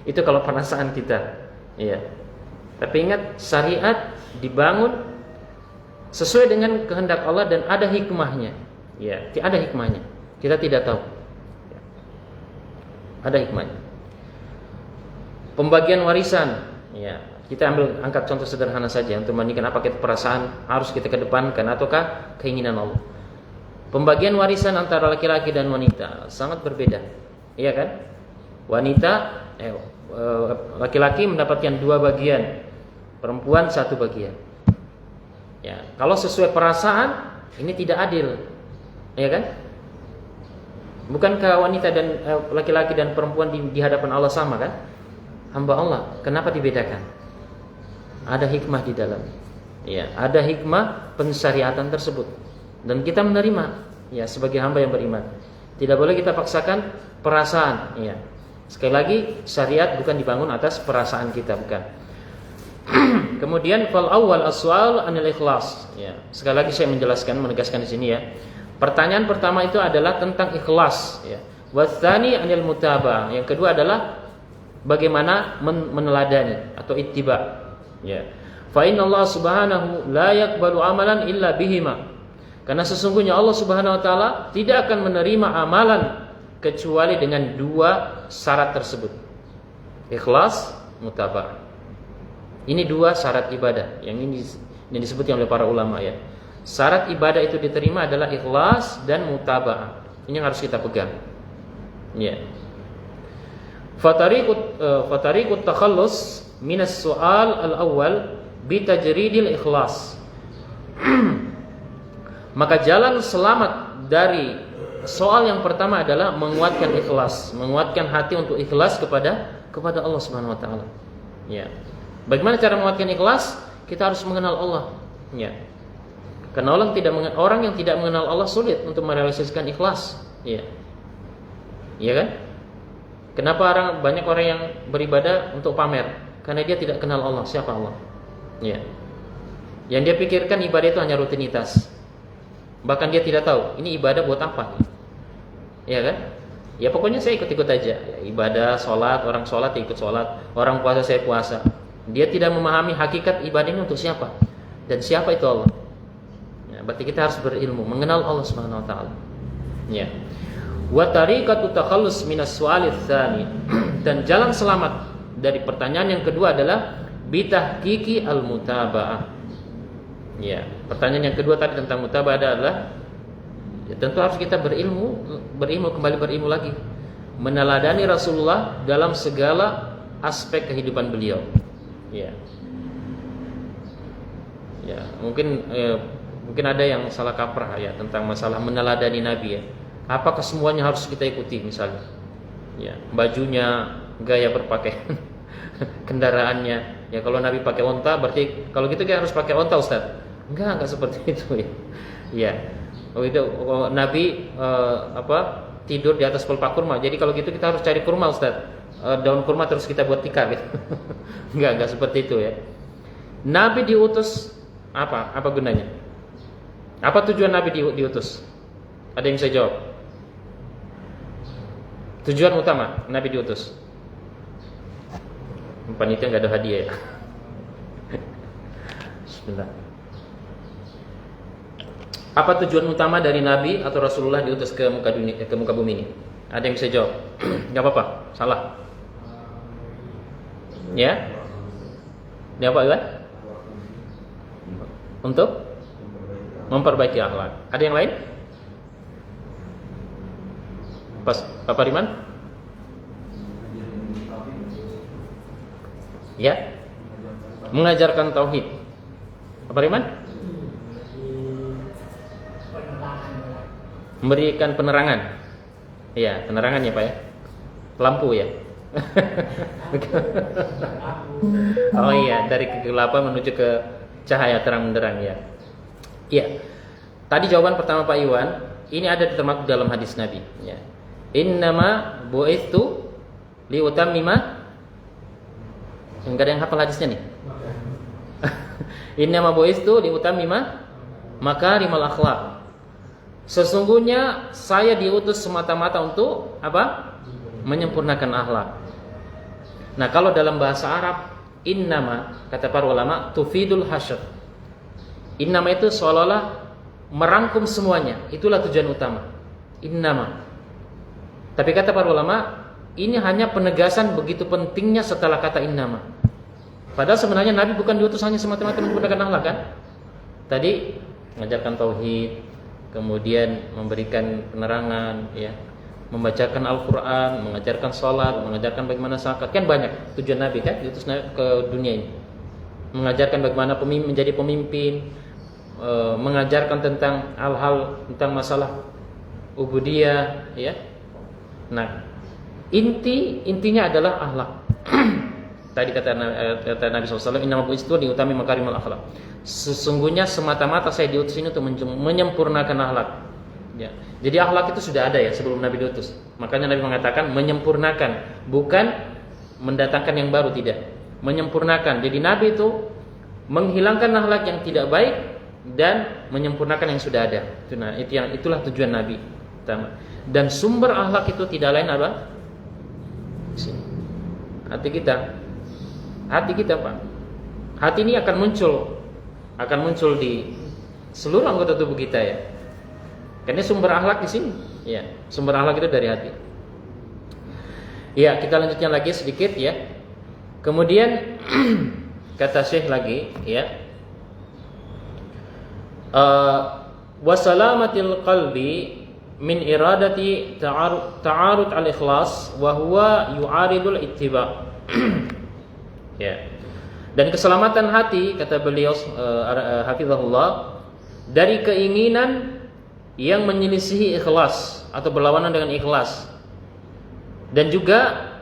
Speaker 2: Itu kalau perasaan kita. Iya. Tapi ingat, syariat dibangun sesuai dengan kehendak Allah dan ada hikmahnya. Ya, ada hikmahnya. Kita tidak tahu. Ada hikmahnya. Pembagian warisan. Ya, kita angkat contoh sederhana saja untuk membandingkan apakah itu perasaan harus kita kedepankan ataukah keinginan Allah. Pembagian warisan antara laki-laki dan wanita sangat berbeda, iya kan? Laki-laki mendapatkan 2 bagian, perempuan 1 bagian. Ya, kalau sesuai perasaan ini tidak adil, iya kan? Bukankah wanita dan laki-laki dan perempuan di hadapan Allah sama kan? Hamba Allah, kenapa dibedakan? Ada hikmah di dalam. Ya, ada hikmah pensyariatan tersebut. Dan kita menerima ya sebagai hamba yang beriman. Tidak boleh kita paksakan perasaan ya. Sekali lagi, syariat bukan dibangun atas perasaan kita, bukan. Kemudian fal awwal as-su'al anil ikhlas ya. Sekali lagi saya menegaskan di sini ya. Pertanyaan pertama itu adalah tentang ikhlas ya. Watsani anil mutaba'ah. Yang kedua adalah bagaimana meneladani atau ittiba ya. Fa inna Allah subhanahu la yaqbalu amalan illa bihima. Karena sesungguhnya Allah Subhanahu wa taala tidak akan menerima amalan kecuali dengan 2 syarat tersebut. Ikhlas, mutaba'ah. Ini 2 syarat ibadah yang ini disebutkan oleh para ulama ya. Syarat ibadah itu diterima adalah ikhlas dan mutaba'ah. Ini yang harus kita pegang. Ya. Fatariqut takhallus minas su'al al-awwal bi tajridil ikhlas. Maka jalan selamat dari soal yang pertama adalah menguatkan ikhlas, menguatkan hati untuk ikhlas kepada Allah Subhanahu wa taala. Ya. Bagaimana cara menguatkan ikhlas? Kita harus mengenal Allah. Ya. Karena orang yang tidak mengenal Allah sulit untuk merealisasikan ikhlas. Ya. Iya kan? Kenapa banyak orang yang beribadah untuk pamer? Karena dia tidak kenal Allah, siapa Allah. Ya. Yang dia pikirkan ibadah itu hanya rutinitas. Bahkan dia tidak tahu ini ibadah buat apa. Ya kan? Ya pokoknya saya ikut-ikut aja ya, ibadah, sholat, orang sholat ya ikut sholat, orang puasa saya puasa. Dia tidak memahami hakikat ibadah ini untuk siapa dan siapa itu Allah. Ya, berarti kita harus berilmu, mengenal Allah Subhanahu wa taala. Ya. Wa tariqatu takhallus minas su'alits tsani. Dan jalan selamat dari pertanyaan yang kedua adalah bitahqiqi al-mutaba'ah. Ya, pertanyaan yang kedua tadi tentang mutaba'ah adalah ya, tentu harus kita kembali berilmu lagi, meneladani Rasulullah dalam segala aspek kehidupan beliau. Ya, ya mungkin ada yang salah kaprah ya tentang masalah meneladani Nabi ya. Apakah semuanya harus kita ikuti misalnya? Ya, bajunya, gaya berpakaian, kendaraannya. Ya kalau Nabi pakai onta, berarti kalau gitu kita harus pakai onta, Ustaz. Enggak seperti itu ya. Iya. Nabi tidur di atas pelepah kurma. Jadi kalau gitu kita harus cari kurma, Ustaz. Daun kurma terus kita buat tikar gitu. Enggak seperti itu ya. Nabi diutus apa? Apa gunanya? Apa tujuan Nabi diutus? Ada yang bisa jawab? Tujuan utama Nabi diutus. Panitia enggak ada hadiah ya. Bismillah. Apa tujuan utama dari Nabi atau Rasulullah diutus ke muka bumi ini? Ada yang bisa jawab? Enggak apa-apa, salah. Ya? Ini apa ya? Untuk memperbaiki akhlak. Ada yang lain? Pak Riman? Ya? Mengajarkan tauhid. Pak Riman? memberikan penerangan. Ya, penerangan ya Pak ya. Lampu ya. Oh iya, dari kegelapan menuju ke cahaya terang benderang ya. Iya. Tadi jawaban pertama Pak Iwan, ini ada termasuk dalam hadis Nabi ya. Innama bu'itsu liutammima. Enggak ada yang hafal hadisnya nih. Innama bu'itsu liutammima makarimal akhlaq. Sesungguhnya saya diutus semata-mata untuk apa? Menyempurnakan akhlak. Nah, kalau dalam bahasa Arab, innama kata para ulama tufidul hasyr. Innama itu seolah-olah merangkum semuanya. Itulah tujuan utama. Innama. Tapi kata para ulama, ini hanya penegasan begitu pentingnya setelah kata innama. Padahal sebenarnya Nabi bukan diutus hanya semata-mata menyempurnakan akhlak kan? Tadi mengajarkan tauhid, kemudian memberikan penerangan, ya, membacakan Al-Quran, mengajarkan sholat, mengajarkan bagaimana zakat, kan banyak tujuan Nabi kan diutus ke dunia ini. Mengajarkan bagaimana menjadi pemimpin, mengajarkan tentang hal-hal tentang masalah ubudiyah, ya. Nah, intinya adalah akhlak. Tadi kata Nabi SAW, Inna bu'istu diutami makarimul akhlak. Sesungguhnya semata-mata saya diutus ini untuk menyempurnakan akhlak. Ya. Jadi akhlak itu sudah ada ya sebelum Nabi diutus. Makanya Nabi mengatakan menyempurnakan, bukan mendatangkan yang baru, tidak. Menyempurnakan. Jadi Nabi itu menghilangkan akhlak yang tidak baik dan menyempurnakan yang sudah ada. Nah, itulah tujuan Nabi. Dan sumber akhlak itu tidak lain apa? Hati kita. Hati kita, Pak. Hati ini akan muncul di seluruh anggota tubuh kita ya. Karena sumber akhlak di sini. Ya, sumber akhlak itu dari hati. Ya, kita lanjutkan lagi sedikit ya. Kemudian kata Syekh lagi ya. Wasalamatil qalbi min iradati ta'arud al-ikhlas wa huwa yu'aridul ittiba. Ya. Dan keselamatan hati kata beliau hafizahullah dari keinginan yang menyelisihi ikhlas atau berlawanan dengan ikhlas. Dan juga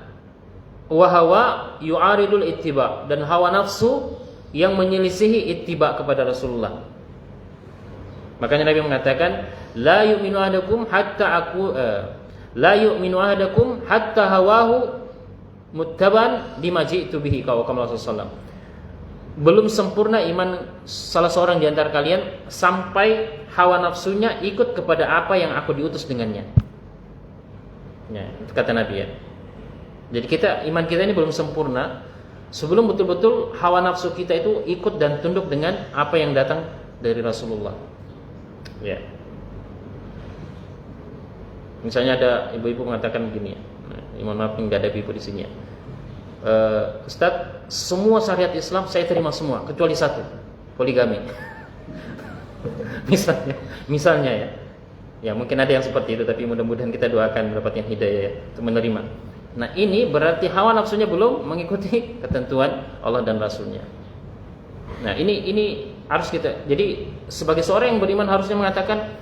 Speaker 2: wahawa yu'aridul ittiba, dan hawa nafsu yang menyelisihi ittiba kepada Rasulullah. Makanya Nabi mengatakan la yu'minu ahadakum hatta hawahu muttaban lima ji'tu bihi kama Rasulullah. Belum sempurna iman salah seorang di antara kalian sampai hawa nafsunya ikut kepada apa yang aku diutus dengannya. Ya, itu kata Nabi ya. Jadi iman kita ini belum sempurna sebelum betul-betul hawa nafsu kita itu ikut dan tunduk dengan apa yang datang dari Rasulullah. Ya. Misalnya ada ibu-ibu mengatakan begini ya. Mohon maaf enggak ada ibu di sini ya. Ustaz, semua syariat Islam saya terima semua kecuali satu, poligami. misalnya ya. Ya mungkin ada yang seperti itu, tapi mudah-mudahan kita doakan mendapatkan hidayah ya, untuk menerima. Nah ini berarti hawa nafsunya belum mengikuti ketentuan Allah dan Rasulnya. Nah ini harus kita. Jadi sebagai seorang yang beriman harusnya mengatakan,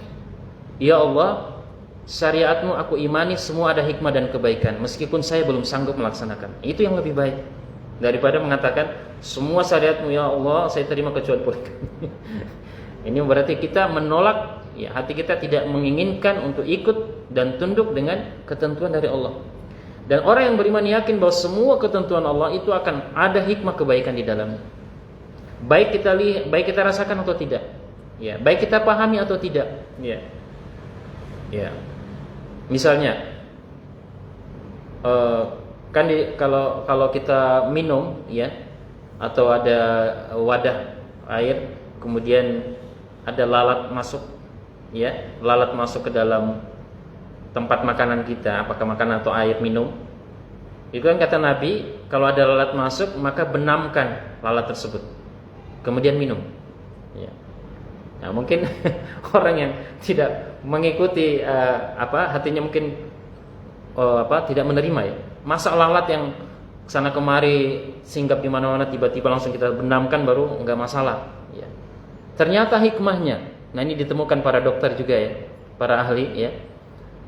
Speaker 2: ya Allah, syariatmu aku imani semua ada hikmah dan kebaikan, meskipun saya belum sanggup melaksanakan. Itu yang lebih baik daripada mengatakan semua syariatmu ya Allah saya terima kecuali poligami. Ini berarti kita menolak ya, hati kita tidak menginginkan untuk ikut dan tunduk dengan ketentuan dari Allah. Dan orang yang beriman yakin bahwa semua ketentuan Allah itu akan ada hikmah kebaikan di dalamnya. Baik kita rasakan atau tidak. Ya, baik kita pahami atau tidak. Ya. Ya. Misalnya kalau kita minum ya, atau ada wadah air kemudian ada lalat masuk ya, lalat masuk ke dalam tempat makanan kita, apakah makanan atau air minum. Itu kan kata Nabi, kalau ada lalat masuk maka benamkan lalat tersebut, kemudian minum. Ya. Nah, mungkin orang yang tidak mengikuti hatinya mungkin tidak menerima ya. Masa lalat yang sana kemari singgap di mana-mana tiba-tiba langsung kita benamkan baru enggak masalah ya. Ternyata hikmahnya. Nah, ini ditemukan para dokter juga ya. para ahli ya,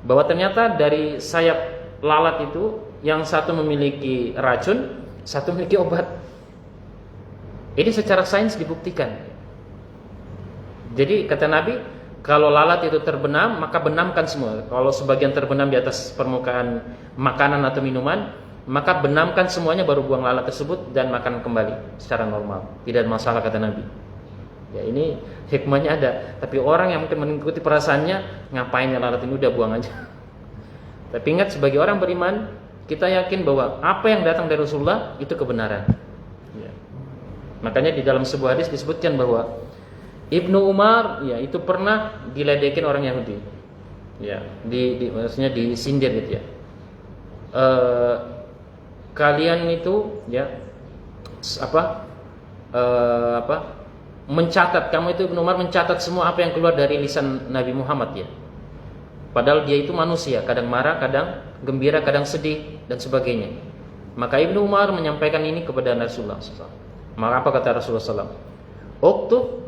Speaker 2: bahwa ternyata dari sayap lalat itu yang satu memiliki racun, satu memiliki obat. Ini secara sains dibuktikan. Jadi kata Nabi, kalau lalat itu terbenam, maka benamkan semua. Kalau sebagian terbenam di atas permukaan makanan atau minuman, maka benamkan semuanya, baru buang lalat tersebut dan makan kembali secara normal. Tidak ada masalah kata Nabi. Ya, ini hikmahnya ada. Tapi orang yang mungkin mengikuti perasaannya, ngapain ya lalat ini, udah buang aja. Tapi ingat, sebagai orang beriman, kita yakin bahwa apa yang datang dari Rasulullah itu kebenaran. Ya. Makanya di dalam sebuah hadis disebutkan bahwa Ibnu Umar ya itu pernah diledekin orang Yahudi. Ya, maksudnya disindir gitu ya. Kalian itu ya mencatat, kamu itu Ibnu Umar mencatat semua apa yang keluar dari lisan Nabi Muhammad ya. Padahal dia itu manusia, kadang marah, kadang gembira, kadang sedih dan sebagainya. Maka Ibnu Umar menyampaikan ini kepada Rasulullah SAW. Maka apa kata Rasulullah SAW? Uktub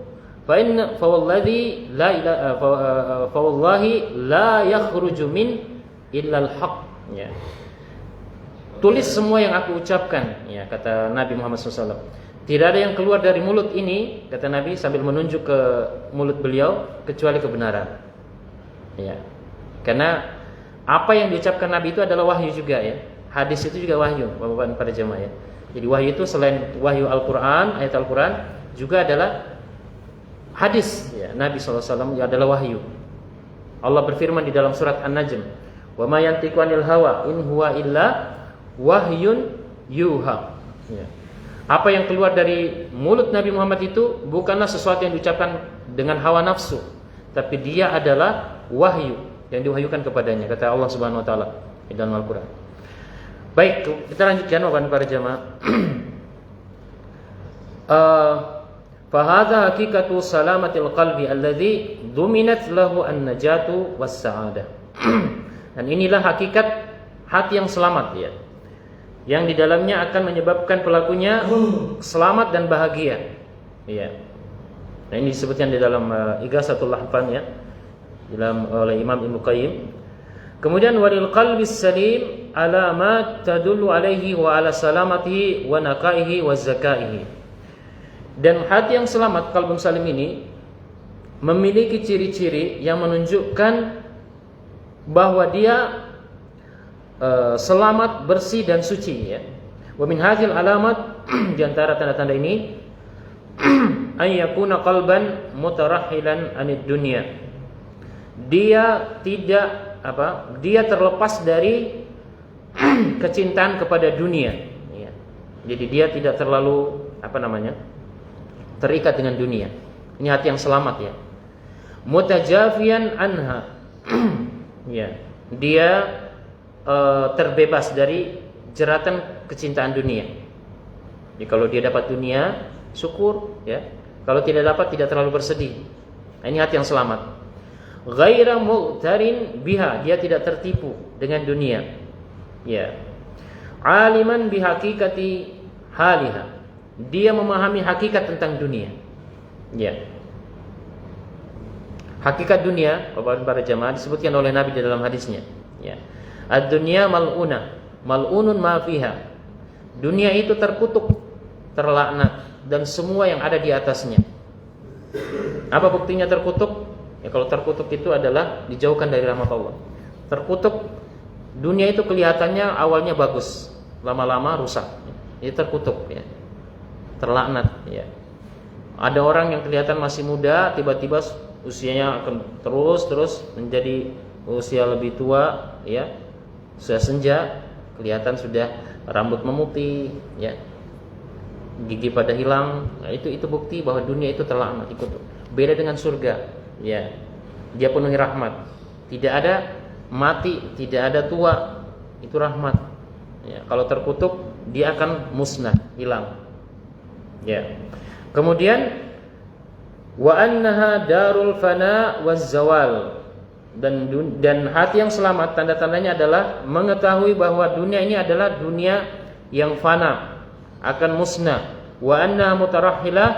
Speaker 2: fawallahi la yakhruju min illal haq. Ya. Tulis semua yang aku ucapkan, ya kata Nabi Muhammad SAW. Tidak ada yang keluar dari mulut ini, kata Nabi sambil menunjuk ke mulut beliau, kecuali kebenaran. Ya. Karena apa yang diucapkan Nabi itu adalah wahyu juga ya. Hadis itu juga wahyu, Bapak-bapak para jemaah ya. Jadi wahyu itu selain wahyu Al-Quran, ayat Al-Quran, juga adalah hadis ya, Nabi SAW adalah wahyu. Allah berfirman di dalam surat An-Najm, "Wa ma yantiqu 'anil hawa in huwa illa wahyun yuha." Ya. Apa yang keluar dari mulut Nabi Muhammad itu bukanlah sesuatu yang diucapkan dengan hawa nafsu, tapi dia adalah wahyu yang diwahyukan kepadanya, kata Allah Subhanahu wa taala di dalam Al-Qur'an. Baik, kita lanjutkan Bapak para jamaah. Fahadha hakikatu salamatil qalbi alladhi duminat lahu an-najatu was-sa'adah. Dan inilah hakikat hati yang selamat ya, yang di dalamnya akan menyebabkan pelakunya selamat dan bahagia. Ya. Nah, ini disebutkan di dalam Ighasatul Lahfan ya, dalam oleh Imam Ibnu Qayyim. Kemudian walil qalbis salim alamat tadullu alaihi wa ala salamatihi wa naqaihi wa zakaihi. Dan hati yang selamat, qalbun salim ini memiliki ciri-ciri yang menunjukkan bahwa dia selamat, bersih dan suci ya. Wa min hadhil alamat, di antara tanda-tanda ini, ay yakuna qalban mutarahhilan anid dunya. Dia terlepas dari kecintaan kepada dunia ya. Jadi dia tidak terlalu terikat dengan dunia. Ini hati yang selamat ya. Mutajafian anha. Ya. Dia terbebas dari jeratan kecintaan dunia. Jadi kalau dia dapat dunia, syukur ya. Kalau tidak dapat, tidak terlalu bersedih. Nah, ini hati yang selamat. Ghaira mu'tarin biha, dia tidak tertipu dengan dunia. Ya. Aliman bihaqiqati haliha. Dia memahami hakikat tentang dunia. Ya. Hakikat dunia, Bapak para jamaah, disebutkan oleh Nabi di dalam hadisnya. Ya. Ad-dunya mal'una, mal'unun ma fiha. Dunia itu terkutuk, terlaknat, dan semua yang ada di atasnya. Apa buktinya terkutuk? Ya, kalau terkutuk itu adalah dijauhkan dari rahmat Allah. Terkutuk, dunia itu kelihatannya awalnya bagus, lama-lama rusak. Ini terkutuk ya. Terlaknat ya. Ada orang yang kelihatan masih muda, tiba-tiba usianya akan terus menjadi usia lebih tua ya. Sudah senja, kelihatan sudah rambut memutih ya. Gigi pada hilang. Nah, itu bukti bahwa dunia itu terlaknat, ikut. Beda dengan surga ya. Dia penuhi rahmat. Tidak ada mati, tidak ada tua. Itu rahmat. Ya, kalau terkutuk dia akan musnah, hilang. Ya. Kemudian wa annaha darul fana waz zawal. Dan hati yang selamat, tanda-tandanya adalah mengetahui bahwa dunia ini adalah dunia yang fana, akan musnah. Wa annaha mutarahhilah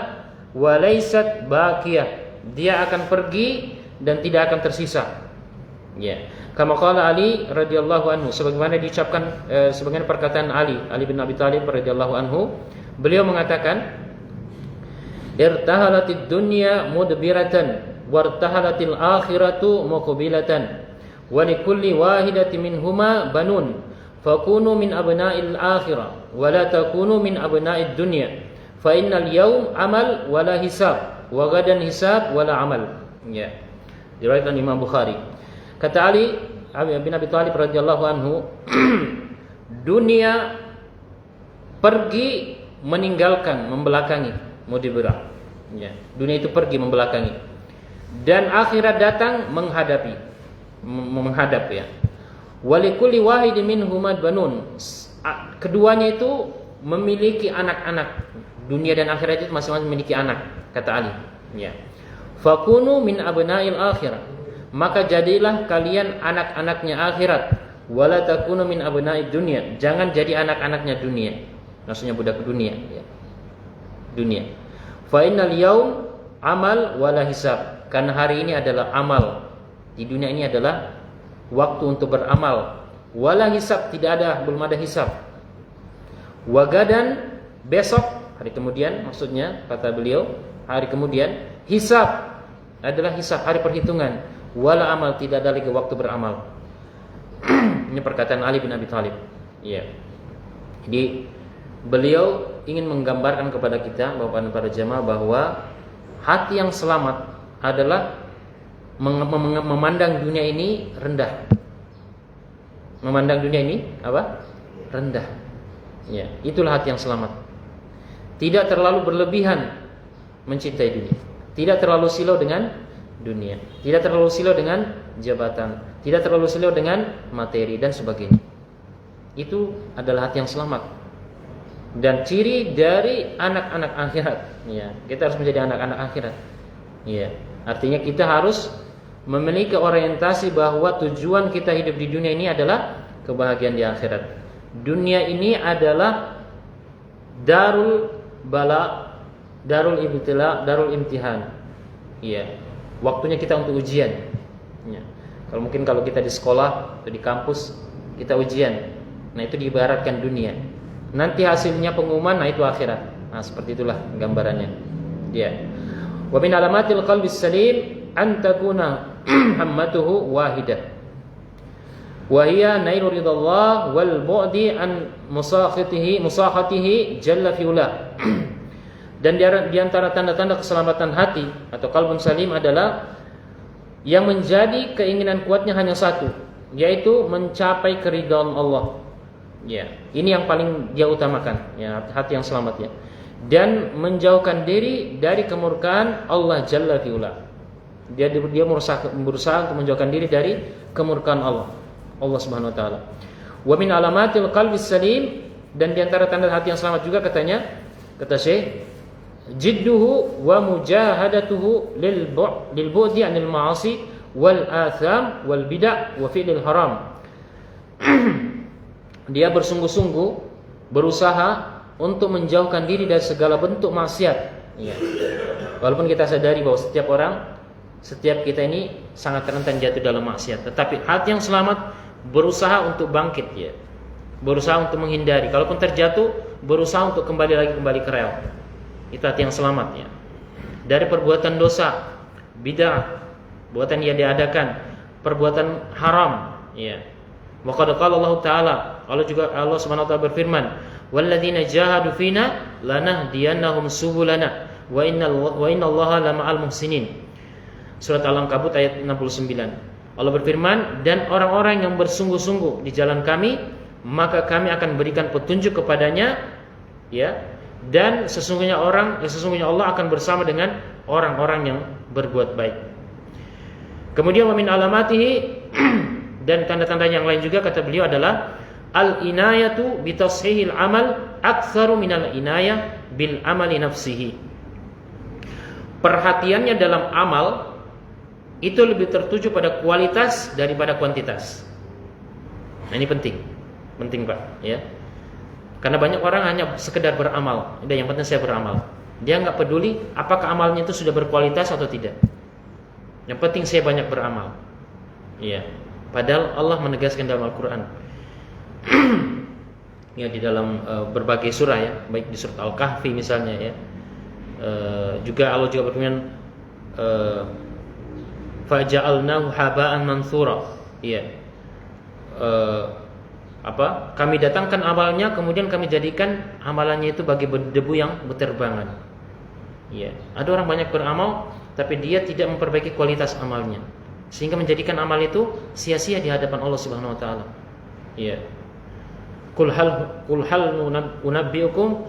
Speaker 2: wa laysat baqiyah. Dia akan pergi dan tidak akan tersisa. Ya. Kama qala Ali radhiyallahu anhu, sebagaimana diucapkan sebagaimana perkataan Ali bin Abi Thalib radhiyallahu anhu, beliau mengatakan, irtahalatid dunya mudbiratan wartahalatil akhiratu muqbilatan wa likulli wahidatin minhuma banun fakunu min abna'il akhirah wa la takunu min abna'id dunya fa innal yawm amal wa la hisab wa gadan hisab wa la amal. Ya. Diriwayatkan Imam Bukhari. Kata Ali bin Abi Thalib radhiyallahu anhu, dunia pergi meninggalkan, membelakangi, mudbirah. Ya, dunia itu pergi membelakangi. Dan akhirat datang menghadap ya. Walikulli wahidin minhuma banun. Keduanya itu memiliki anak-anak. Dunia dan akhirat itu masing-masing memiliki anak, kata Ali. Ya. Fakunu min abna'il akhirah. Maka jadilah kalian anak-anaknya akhirat. Wala takunu min abna'id dunya. Jangan jadi anak-anaknya dunia. Maksudnya budak dunia ya. Dunia. Fa innal yaum amal wala hisab. Karena hari ini adalah amal. Di dunia ini adalah waktu untuk beramal. Wala hisab, belum ada hisab. Wagadan, besok, hari kemudian, maksudnya kata beliau, hari kemudian hisab adalah hisab, hari perhitungan. Wala amal, tidak ada lagi waktu beramal. Ini perkataan Ali bin Abi Thalib. Iya. Jadi beliau ingin menggambarkan kepada kita, Bapak dan para jamaah, bahwa hati yang selamat adalah memandang dunia ini rendah. Memandang dunia ini apa? Rendah. Ya, itulah hati yang selamat. Tidak terlalu berlebihan mencintai dunia. Tidak terlalu silau dengan dunia. Tidak terlalu silau dengan jabatan. Tidak terlalu silau dengan materi dan sebagainya. Itu adalah hati yang selamat. Dan ciri dari anak-anak akhirat. Ya, kita harus menjadi anak-anak akhirat. Ya, artinya kita harus memiliki orientasi bahwa tujuan kita hidup di dunia ini adalah kebahagiaan di akhirat. Dunia ini adalah darul bala, darul ibtila, darul imtihan. Iya. Waktunya kita untuk ujian. Ya. Kalau kita di sekolah atau di kampus kita ujian. Nah, itu diibaratkan dunia. Nanti hasilnya pengumuman, nah itu akhirat. Nah, seperti itulah gambarannya. Ya. Wa min alamatil qalbis salim an takuna hammatuhu wahidah. Wa hiya nailu ridallah wal bu'di an musakhatihi jalla fi'ula. Dan di antara tanda-tanda keselamatan hati atau qalbun salim adalah yang menjadi keinginan kuatnya hanya satu, yaitu mencapai keridhaan Allah. Ya, ini yang paling dia utamakan, ya, hati yang selamat ya. Dan menjauhkan diri dari kemurkaan Allah Jalla fi'ula. Dia berusaha untuk menjauhkan diri dari kemurkaan Allah Subhanahu wa taala. Wa min alamatil qalbis salim, dan di antara tanda hati yang selamat juga kata Syekh, jidduhu wa mujahadatuhu lil bu'di 'anil ma'asi wal atham wal bid'ah wa fi'lil haram. Dia bersungguh-sungguh berusaha untuk menjauhkan diri dari segala bentuk maksiat. Ya. Walaupun kita sadari bahwa setiap kita ini sangat rentan jatuh dalam maksiat, tetapi hati yang selamat berusaha untuk bangkit ya. Berusaha untuk menghindari. Kalaupun terjatuh, berusaha untuk kembali ke rel. Itu hati yang selamat ya. Dari perbuatan dosa, bid'ah, perbuatan yang diadakan, perbuatan haram ya. Wa qad qala Allah Ta'ala, Allah Subhanahu wa taala berfirman, walladzina jahadu fina lanahdiyannahum subulana wa innallaha lama'al muhsinin. Surat Al-Ankabut ayat 69. Allah berfirman, dan orang-orang yang bersungguh-sungguh di jalan kami, maka kami akan berikan petunjuk kepadanya ya. Dan sesungguhnya Allah akan bersama dengan orang-orang yang berbuat baik. Kemudian wa min alamatihi, dan tanda-tanda yang lain juga kata beliau adalah al-inayatu bi tashihil amal aktsaru minal inayah bil amali nafsihi. Perhatiannya dalam amal itu lebih tertuju pada kualitas daripada kuantitas. Nah, ini penting Pak ya. Karena banyak orang hanya sekedar beramal. Udah, yang penting saya beramal. Dia nggak peduli apakah amalnya itu sudah berkualitas atau tidak. Yang penting saya banyak beramal. Iya. Padahal Allah menegaskan dalam Al-Quran ya, di dalam berbagai surah ya, baik di surat Al-Kahfi misalnya ya, juga Allah juga berfirman faja'alnahu haba'an mansura ya, kami datangkan amalnya kemudian kami jadikan amalannya itu bagi debu yang berterbangan ya. Ada orang banyak beramal tapi dia tidak memperbaiki kualitas amalnya sehingga menjadikan amal itu sia-sia di hadapan Allah Subhanahu wa taala ya. Qul hal unabbiukum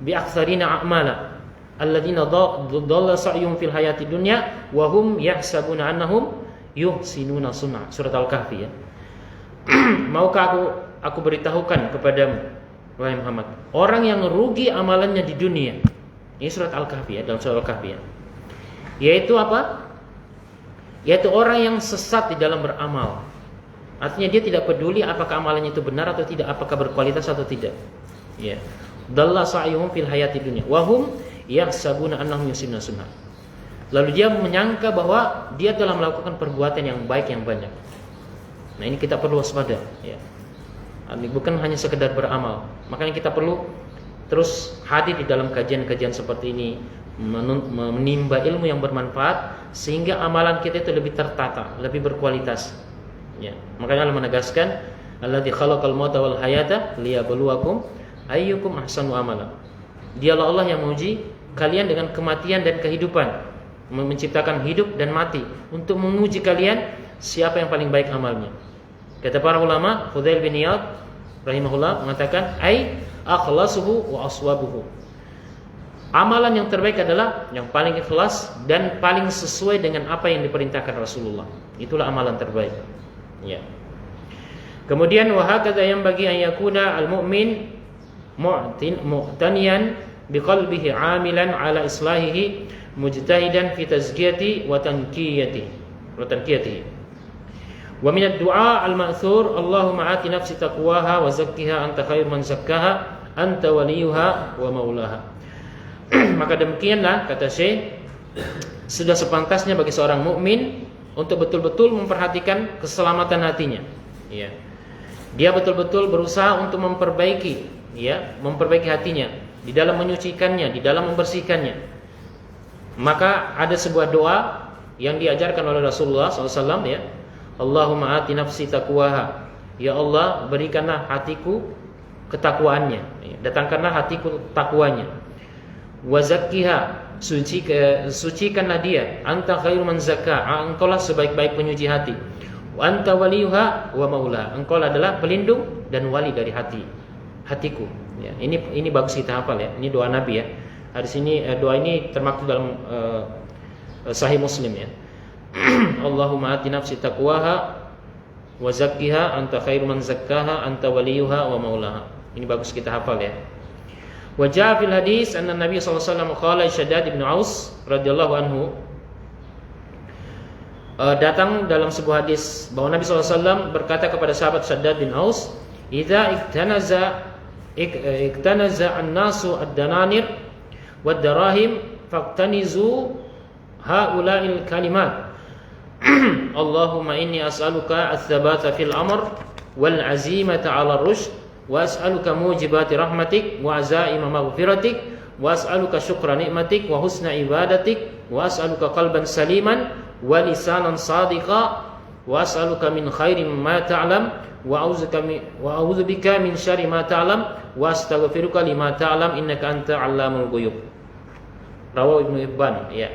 Speaker 2: bi aktsarina a'mala alladzina dhalla sa'yuhum fil hayati dunya wa hum yahsabuna annahum yuhsinuna sun'a. Surat Al-Kahfi ya. Maukah aku beritahukan kepadamu wahai Muhammad, orang yang rugi amalannya di dunia. Ini surat Al-Kahfi ya, dalam surat Al-Kahfi ya. Yaitu apa? Yaitu orang yang sesat di dalam beramal. Artinya dia tidak peduli apakah amalannya itu benar atau tidak, apakah berkualitas atau tidak. Ya. Dhalla sa'yuhum fil hayati dunya wa hum yahsabuna annahum yuhsinuna sun'a. Lalu dia menyangka bahwa dia telah melakukan perbuatan yang baik yang banyak. Nah, ini kita perlu waspada ya. Bukan hanya sekedar beramal. Makanya kita perlu terus hadir di dalam kajian-kajian seperti ini, menimba ilmu yang bermanfaat sehingga amalan kita itu lebih tertata, lebih berkualitas. Ya. Makanya Allah menegaskan, "Alladzi khalaqal mauta wal hayata liyabluwakum ayyukum ahsanu amala." Dialah Allah yang menguji kalian dengan kematian dan kehidupan, menciptakan hidup dan mati untuk menguji kalian siapa yang paling baik amalnya. Kata para ulama, Fudail bin Iyad rahimahullah mengatakan, "Ai akhlasuhu wa aswabuhu." Amalan yang terbaik adalah yang paling ikhlas dan paling sesuai dengan apa yang diperintahkan Rasulullah. Itulah amalan terbaik. Ya. Kemudian wa hakadha yanbaghi an yakuna al-mu'min mu'taniyan biqalbihi 'amilan 'ala islahihi mujtahidan fi tazkiyati wa tankiyatihi. Wa min ad-du'a al-ma'thur, Allahumma ati nafsi taqwaha wa zakkiha anta khairu man zakkaha anta waliyuha wa maulaha. Maka demikianlah kata Syekh, sudah sepantasnya bagi seorang mukmin untuk betul-betul memperhatikan keselamatan hatinya. Ya. Dia betul-betul berusaha untuk memperbaiki, ya, memperbaiki hatinya di dalam menyucikannya, di dalam membersihkannya. Maka ada sebuah doa yang diajarkan oleh Rasulullah SAW ya. Allahumma ati nafsi taqwaha. Ya Allah, berikanlah hatiku ketakwaannya. Datangkanlah hatiku takwanya. Wa zakkiha, sucikanlah dia. Anta khairu man zakka, engkaulah sebaik-baik penyuci hati. Wa anta waliyuha wa maula, engkau adalah pelindung dan wali dari hatiku. Ya, ini bagus kita hafal ya. Ini doa Nabi ya. Hadis ini doa ini termaktub dalam Sahih Muslim ya. Allahumma ati nafsi taqwaha wa zakkiha anta khairu man zakkaha anta waliyuha wa maulaha. Ini bagus kita hafal ya. Wa jaa fil hadis anna Nabi sallallahu alaihi wasallam qala Shaddad bin Aus radhiyallahu anhu, datang dalam sebuah hadis bahwa Nabi sallallahu alaihi wasallam berkata kepada sahabat Shaddad bin Aus, "Idza iktanaza an-nasu ad-dananir wad-darahim faqtanizu haula'il kalimat. Allahumma inni as'aluka ats-tsabata fil amr wal 'azimata 'ala ar-rushd wa as'aluka mujibati rahmatik wa azaima maghfiratik wa as'aluka syukra ni'matik wa husna ibadatik wa as'aluka qalban saliman wa lisanan sadiqa wa as'aluka min khairi ma ta'lam wa a'udzu bika min syarri ma ta'lam wa astaghfiruka lima ta'lam innaka anta 'allamul ghuyub." Rawahu Ibnu Hibban ya.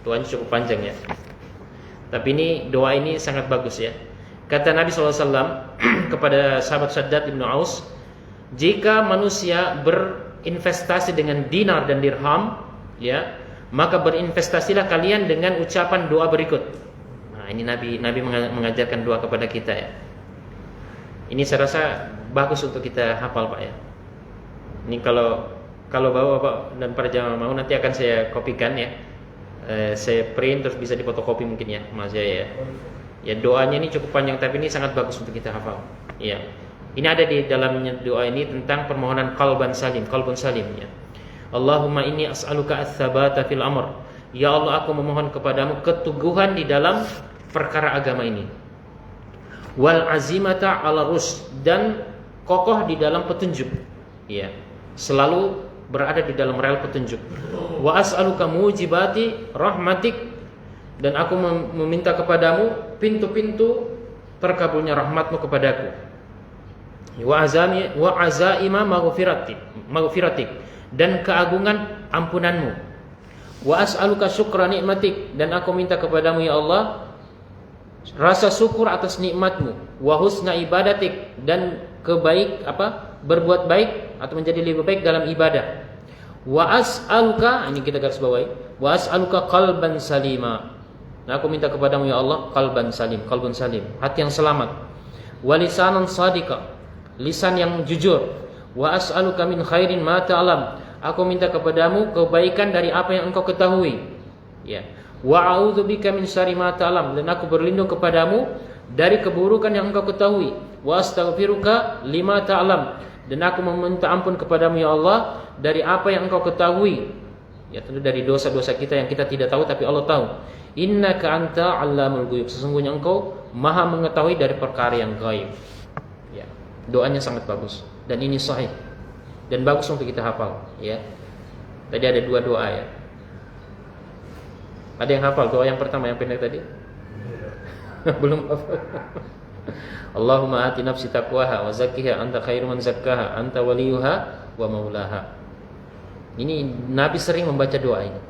Speaker 2: Doanya cukup panjang ya. Tapi doa ini sangat bagus ya. Kata Nabi SAW kepada sahabat Shaddad bin Aus, jika manusia berinvestasi dengan dinar dan dirham, ya, maka berinvestasilah kalian dengan ucapan doa berikut. Nah, ini Nabi mengajarkan doa kepada kita ya. Ini saya rasa bagus untuk kita hafal Pak ya. Ini kalau Bapak dan para jamaah mau nanti akan saya kopikan ya. Saya print terus bisa difotokopi mungkin ya Mas Jaya ya. Ya doanya ini cukup panjang tapi ini sangat bagus untuk kita hafal. Ya. Ini ada di dalamnya doa ini tentang permohonan qalbun salim ya. Allahumma inni as'aluka ats-tsabata fil amr. Ya Allah, aku memohon kepadamu keteguhan di dalam perkara agama ini. wal azimata 'ala rusyd, dan kokoh di dalam petunjuk. Ya, selalu berada di dalam rel petunjuk. Wa as'aluka mujibati rahmatik, dan aku meminta kepadamu pintu-pintu terkabulnya rahmatmu kepadaku. Wa azaima maghfiratik, dan keagungan ampunanmu. Wa as'aluka syukra nikmatik, dan aku minta kepadamu ya Allah rasa syukur atas nikmatmu. Wa husna ibadatik, dan berbuat baik atau menjadi lebih baik dalam ibadah. Wa as'aluka, ini kita garis bawahi, wa as'aluka qalban salima. Nah, aku minta kepadamu ya Allah qalbun salim, hati yang selamat. Wa lisanan sadiqa, lisan yang jujur. Wa as'aluka min khairin ma ta'lam, aku minta kepadamu kebaikan dari apa yang engkau ketahui. Ya. Wa a'udzubika min syarri ma ta'lam, dan aku berlindung kepadamu dari keburukan yang engkau ketahui. Wa astaghfiruka lima ta'lam, dan aku meminta ampun kepadamu ya Allah dari apa yang engkau ketahui. Ya, tentu dari dosa-dosa kita yang kita tidak tahu tapi Allah tahu. Innaka anta 'allamul ghuyub, sesungguhnya engkau maha mengetahui dari perkara yang gaib. Ya, doanya sangat bagus dan ini sahih dan bagus untuk kita hafal. Ya, tadi ada 2 doa ya. Ada yang hafal doa yang pertama yang pendek tadi? Belum hafal. Allahumma ati nafsi taqwaha wa zakkiha anta khairu man zakkaha anta waliyuha wa maulaha. Ini Nabi sering membaca doa ini.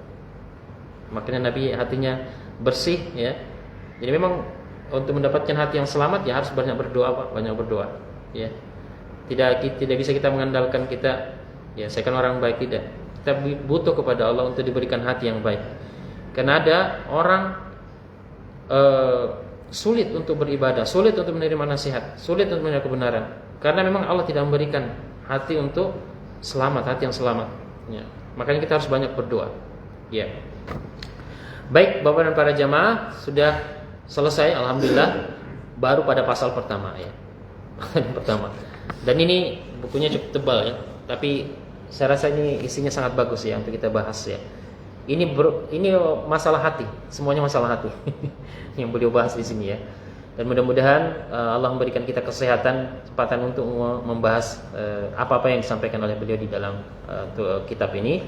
Speaker 2: Makanya Nabi hatinya bersih ya. Jadi memang untuk mendapatkan hati yang selamat ya harus banyak berdoa, Pak, banyak berdoa ya. Tidak bisa kita mengandalkan kita ya saya kan orang baik, tidak. Kita butuh kepada Allah untuk diberikan hati yang baik. Karena ada orang sulit untuk beribadah, sulit untuk menerima nasihat, sulit untuk menerima kebenaran, karena memang Allah tidak memberikan hati untuk selamat, hati yang selamat. Ya. Makanya kita harus banyak berdoa. Ya. Baik, Bapak dan para jamaah, sudah selesai, alhamdulillah. Baru pada pasal pertama ya. Pertama. Dan ini bukunya cukup tebal ya, tapi saya rasa ini isinya sangat bagus ya untuk kita bahas ya. Ini masalah hati, semuanya masalah hati yang beliau bahas di sini ya. Dan mudah-mudahan Allah memberikan kita kesehatan, kesempatan untuk membahas apa-apa yang disampaikan oleh beliau di dalam kitab ini.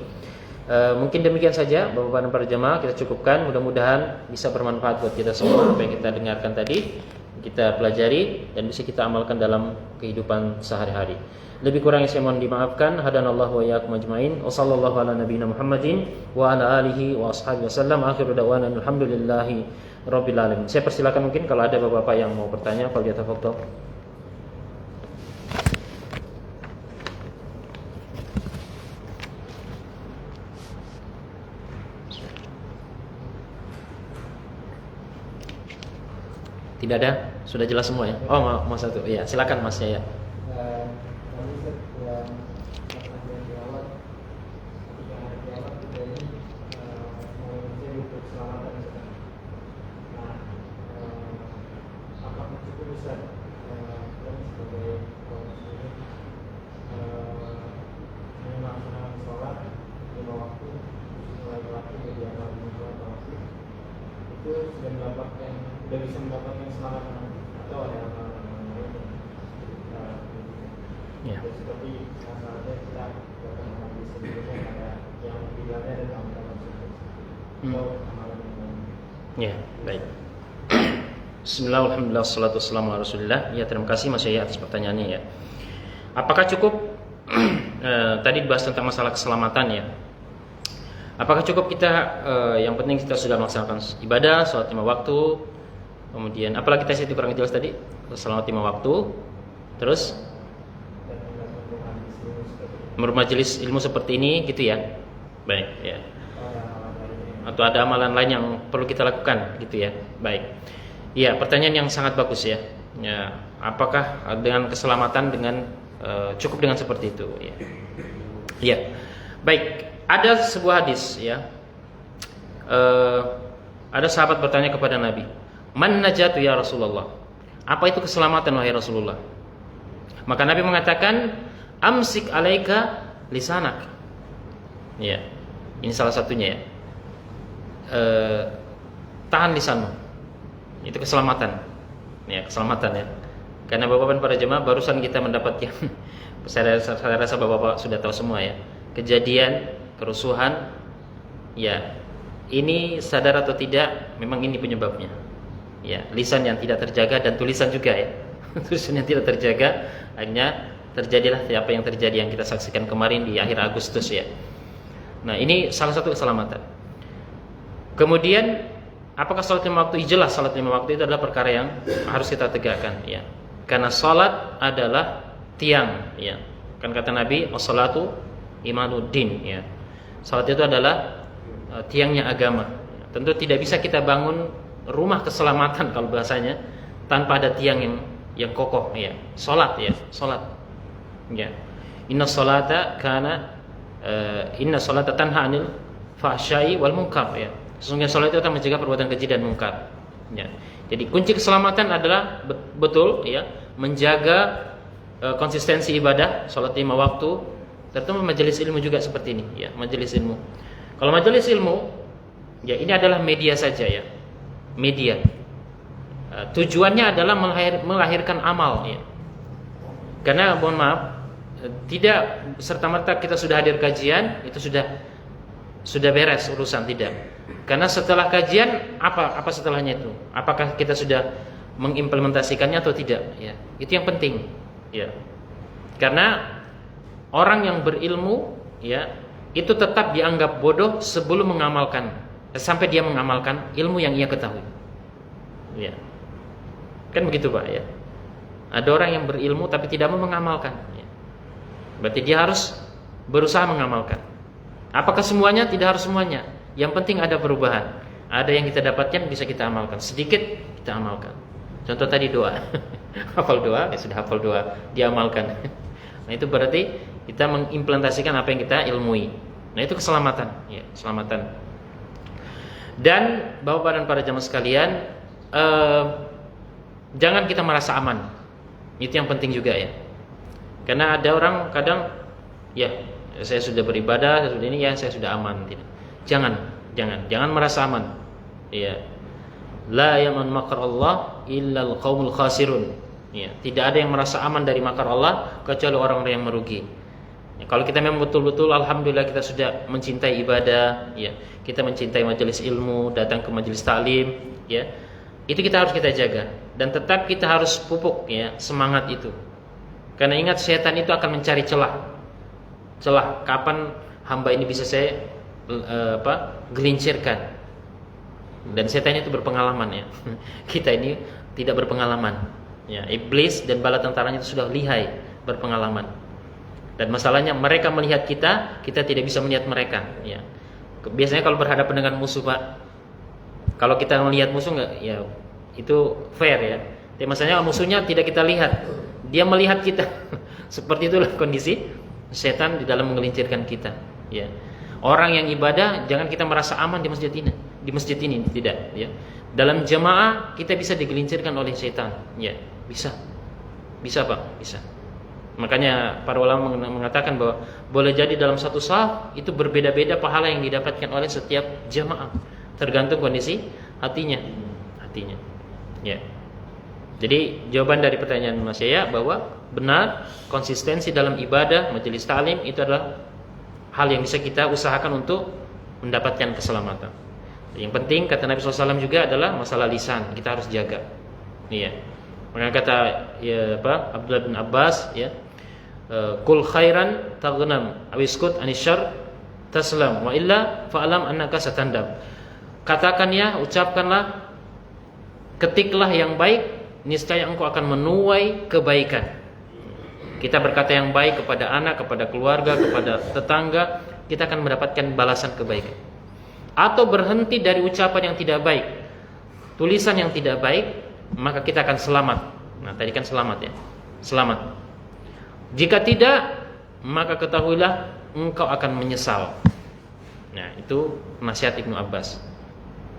Speaker 2: Mungkin demikian saja Bapak dan para jemaah, kita cukupkan. Mudah-mudahan bisa bermanfaat buat kita semua apa yang kita dengarkan tadi, kita pelajari dan bisa kita amalkan dalam kehidupan sehari-hari. Lebih kurangnya saya mohon dimaafkan. Hadanallahu wa iyyakum ajmain. Wassallallahu ala nabiyina Muhammadin wa ala alihi wa ashabihi wasallam. Akhiru da'wana alhamdulillahi rabbil alamin. Saya persilakan mungkin kalau ada Bapak-bapak yang mau bertanya, falyatafadhal. Tidak ada? Sudah jelas semua ya? Oh, mau satu. Iya, silakan Mas ya. Ya, baik. Bismillah, alhamdulillah, salatu wassalamu ala rasulillah. Ya, terima kasih Mas Yahya atas pertanyaannya ya. Apakah cukup tadi dibahas tentang masalah keselamatan ya. Apakah cukup kita yang penting kita sudah melaksanakan ibadah, sholat 5 waktu, kemudian apalagi kita itu kurang jelas tadi, sholat 5 waktu, terus bermajelis ilmu seperti ini gitu ya. Baik ya. Atau ada amalan lain yang perlu kita lakukan gitu ya. Baik. Iya, pertanyaan yang sangat bagus ya. Ya, apakah dengan keselamatan dengan cukup dengan seperti itu ya. Iya. Baik, ada sebuah hadis ya. Ada sahabat bertanya kepada Nabi, "Man najatu ya Rasulullah?" Apa itu keselamatan wahai Rasulullah? Maka Nabi mengatakan, "Amsik alaika lisanak." Ya. Ini salah satunya ya. Tahan lisanmu, itu keselamatan ya, keselamatan ya. Karena Bapak-bapak para jemaah barusan kita mendapatkan saya rasa Bapak-bapak sudah tahu semua ya. Kejadian kerusuhan ya. Ini sadar atau tidak memang ini penyebabnya. Ya, lisan yang tidak terjaga dan tulisan juga ya. Tulisan yang tidak terjaga akhirnya terjadilah apa yang terjadi yang kita saksikan kemarin di akhir Agustus ya. Nah, ini salah satu keselamatan. Kemudian apakah salat lima waktu? Jelas salat lima waktu itu adalah perkara yang harus kita tegakkan ya. Karena salat adalah tiang ya. Kan kata Nabi, "As-salatu imaduddin" ya. Salat itu adalah tiangnya agama. Tentu tidak bisa kita bangun rumah keselamatan kalau bahasanya tanpa ada tiang yang kokoh ya. Salat ya, salat. Ya. Inna salata tanha 'anil fahsya'i wal munkar ya. Sesungguhnya salat itu akan mencegah perbuatan keji dan munkar. Ya. Jadi kunci keselamatan adalah betul ya, menjaga konsistensi ibadah, salat lima waktu, terutama majelis ilmu juga seperti ini ya, majelis ilmu. Kalau majelis ilmu ya ini adalah media saja ya. Media. Tujuannya adalah melahirkan amal ya. Karena mohon maaf, tidak serta-merta kita sudah hadir kajian itu sudah beres urusan, tidak. Karena setelah kajian apa setelahnya itu? Apakah kita sudah mengimplementasikannya atau tidak ya? Itu yang penting ya. Karena orang yang berilmu ya itu tetap dianggap bodoh sebelum mengamalkan, sampai dia mengamalkan ilmu yang ia ketahui. Ya. Kan begitu Pak ya. Ada orang yang berilmu tapi tidak mau mengamalkan ya. Berarti dia harus berusaha mengamalkan. Apakah semuanya? Tidak harus semuanya. Yang penting ada perubahan. Ada yang kita dapatkan bisa kita amalkan. Sedikit kita amalkan. Contoh tadi doa. Hafal doa, ya sudah hafal doa, diamalkan. Nah itu berarti kita mengimplementasikan apa yang kita ilmui. Nah itu keselamatan ya, keselamatan. Dan Bapak dan para jamaah sekalian, jangan kita merasa aman. Itu yang penting juga ya. Karena ada orang kadang ya, saya sudah beribadah, saya sudah ini ya, saya sudah aman. Tidak. Jangan merasa aman. Ya. La yaman makar Allah illal qaumul khasirun. Ya, tidak ada yang merasa aman dari makar Allah kecuali orang-orang yang merugi. Ya, kalau kita memang betul-betul alhamdulillah kita sudah mencintai ibadah, ya, kita mencintai majelis ilmu, datang ke majelis taklim, ya. Itu kita harus kita jaga dan tetap kita harus pupuk ya semangat itu. Karena ingat setan itu akan mencari celah. Celah kapan hamba ini bisa saya gelincirkan. Dan setan itu berpengalaman ya. Kita ini tidak berpengalaman. Ya, iblis dan bala tentaranya itu sudah lihai, berpengalaman. Dan masalahnya mereka melihat kita tidak bisa melihat mereka. Ya. Biasanya kalau berhadapan dengan musuh Pak, kalau kita melihat musuh nggak, ya itu fair ya. Tapi masalahnya musuhnya tidak kita lihat, dia melihat kita. Seperti itulah kondisi setan di dalam menggelincirkan kita. Ya. Orang yang ibadah jangan kita merasa aman di masjid ini, tidak. Ya. Dalam jamaah kita bisa digelincirkan oleh setan. Ya, bisa Pak, bisa. Makanya para ulama mengatakan bahwa boleh jadi dalam satu saf itu berbeda-beda pahala yang didapatkan oleh setiap jamaah, tergantung kondisi hatinya. Ya. Jadi jawaban dari pertanyaan Mas Yaya bahwa benar konsistensi dalam ibadah majelis taklim itu adalah hal yang bisa kita usahakan untuk mendapatkan keselamatan. Yang penting kata Nabi SAW juga adalah masalah lisan, kita harus jaga. Iya. Maka kata ya Abdullah bin Abbas ya, kul khairan taghnam awiskut anisyar taslam wa illa fa'lam annaka satandam. Katakan ya, ucapkanlah, ketiklah yang baik, niscaya engkau akan menuai kebaikan. Kita berkata yang baik kepada anak, kepada keluarga, kepada tetangga, kita akan mendapatkan balasan kebaikan. Atau berhenti dari ucapan yang tidak baik, tulisan yang tidak baik, maka kita akan selamat. Nah tadi kan selamat ya, selamat. Jika tidak, maka ketahuilah engkau akan menyesal. Nah itu nasihat Ibnu Abbas.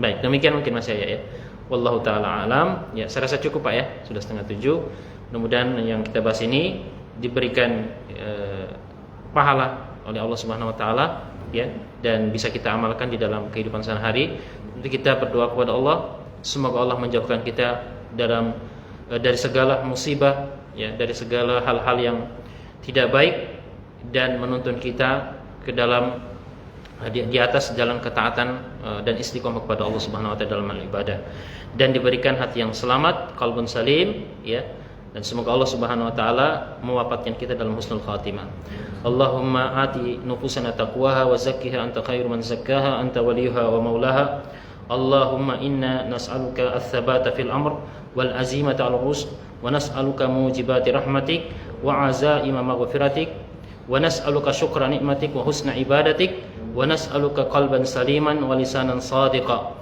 Speaker 2: Baik, demikian mungkin Mas Yaya ya. Wallahu taala alam. Ya, saya rasa cukup Pak ya, sudah 6:30. Mudah-mudahan yang kita bahas ini diberikan pahala oleh Allah Subhanahu wa taala ya, dan bisa kita amalkan di dalam kehidupan sehari-hari. Untuk kita berdoa kepada Allah, semoga Allah menjauhkan kita dalam dari segala musibah, ya, dari segala hal-hal yang tidak baik, dan menuntun kita ke dalam di atas jalan ketaatan dan istiqomah kepada Allah Subhanahu wa taala dalam ibadah, dan diberikan hati yang selamat, qalbun salim, ya, dan semoga Allah Subhanahu wa taala mewafatkan kita dalam husnul khatimah. Allahumma ati nufusana taqwaha wa zakkiha anta khairu man zakkaha anta waliyuha wa maulaha. Allahumma inna nas'aluka ats-tsabata fil amr wal azimata 'alal rusd wa nas'aluka mujibati rahmatik wa azaima maghfiratik wa nas'aluka syukra ni'matik wa husna ibadatik wa nas'aluka qalban saliman wa lisanan sadiqa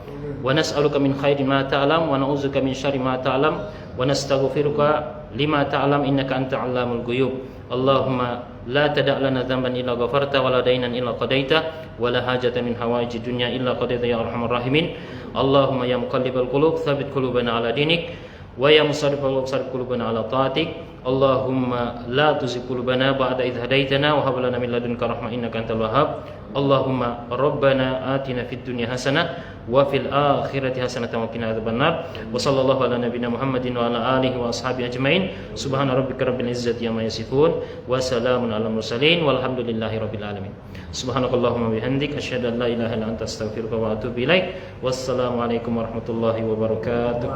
Speaker 2: wa nas'aluka min khairi ma ta'lam wa na'udzuka min syarri ma ta'lam wa nastaghfiruka lima ta'lam innaka anta 'allamul ghuyub. Allahumma la tada' lana dhanban illa ghafarta wa la daynan illa qadaita wa la hajatan min hawaiji dunya illa qadaita ya arhamar rahimin. Allahumma ya muqallibal qulub tsabbit qulubana ala dinik wa ya musarrifal qulub sarrif qulubana ala taatik. Allahumma la tuzigh qulubana ba'da idh hadaitana wa hab lana min ladunka rahmah innaka antal wahhab. Allahumma rabbana atina fid dunya hasanah wa fil akhirati hasanah wa qina adzabannar. Wa sallallahu ala nabiyyina Muhammadin wa ala alihi wa ashabihi ajmain. Subhana rabbika rabbil izzati amma yasifun wa salamun alal mursalin walhamdulillahi rabbil alamin. Subhanakallahumma bihamdik asyhadu an la ilaha illa anta astaghfiruka wa atubu ilaik. Wassalamu alaikum warahmatullahi wabarakatuh.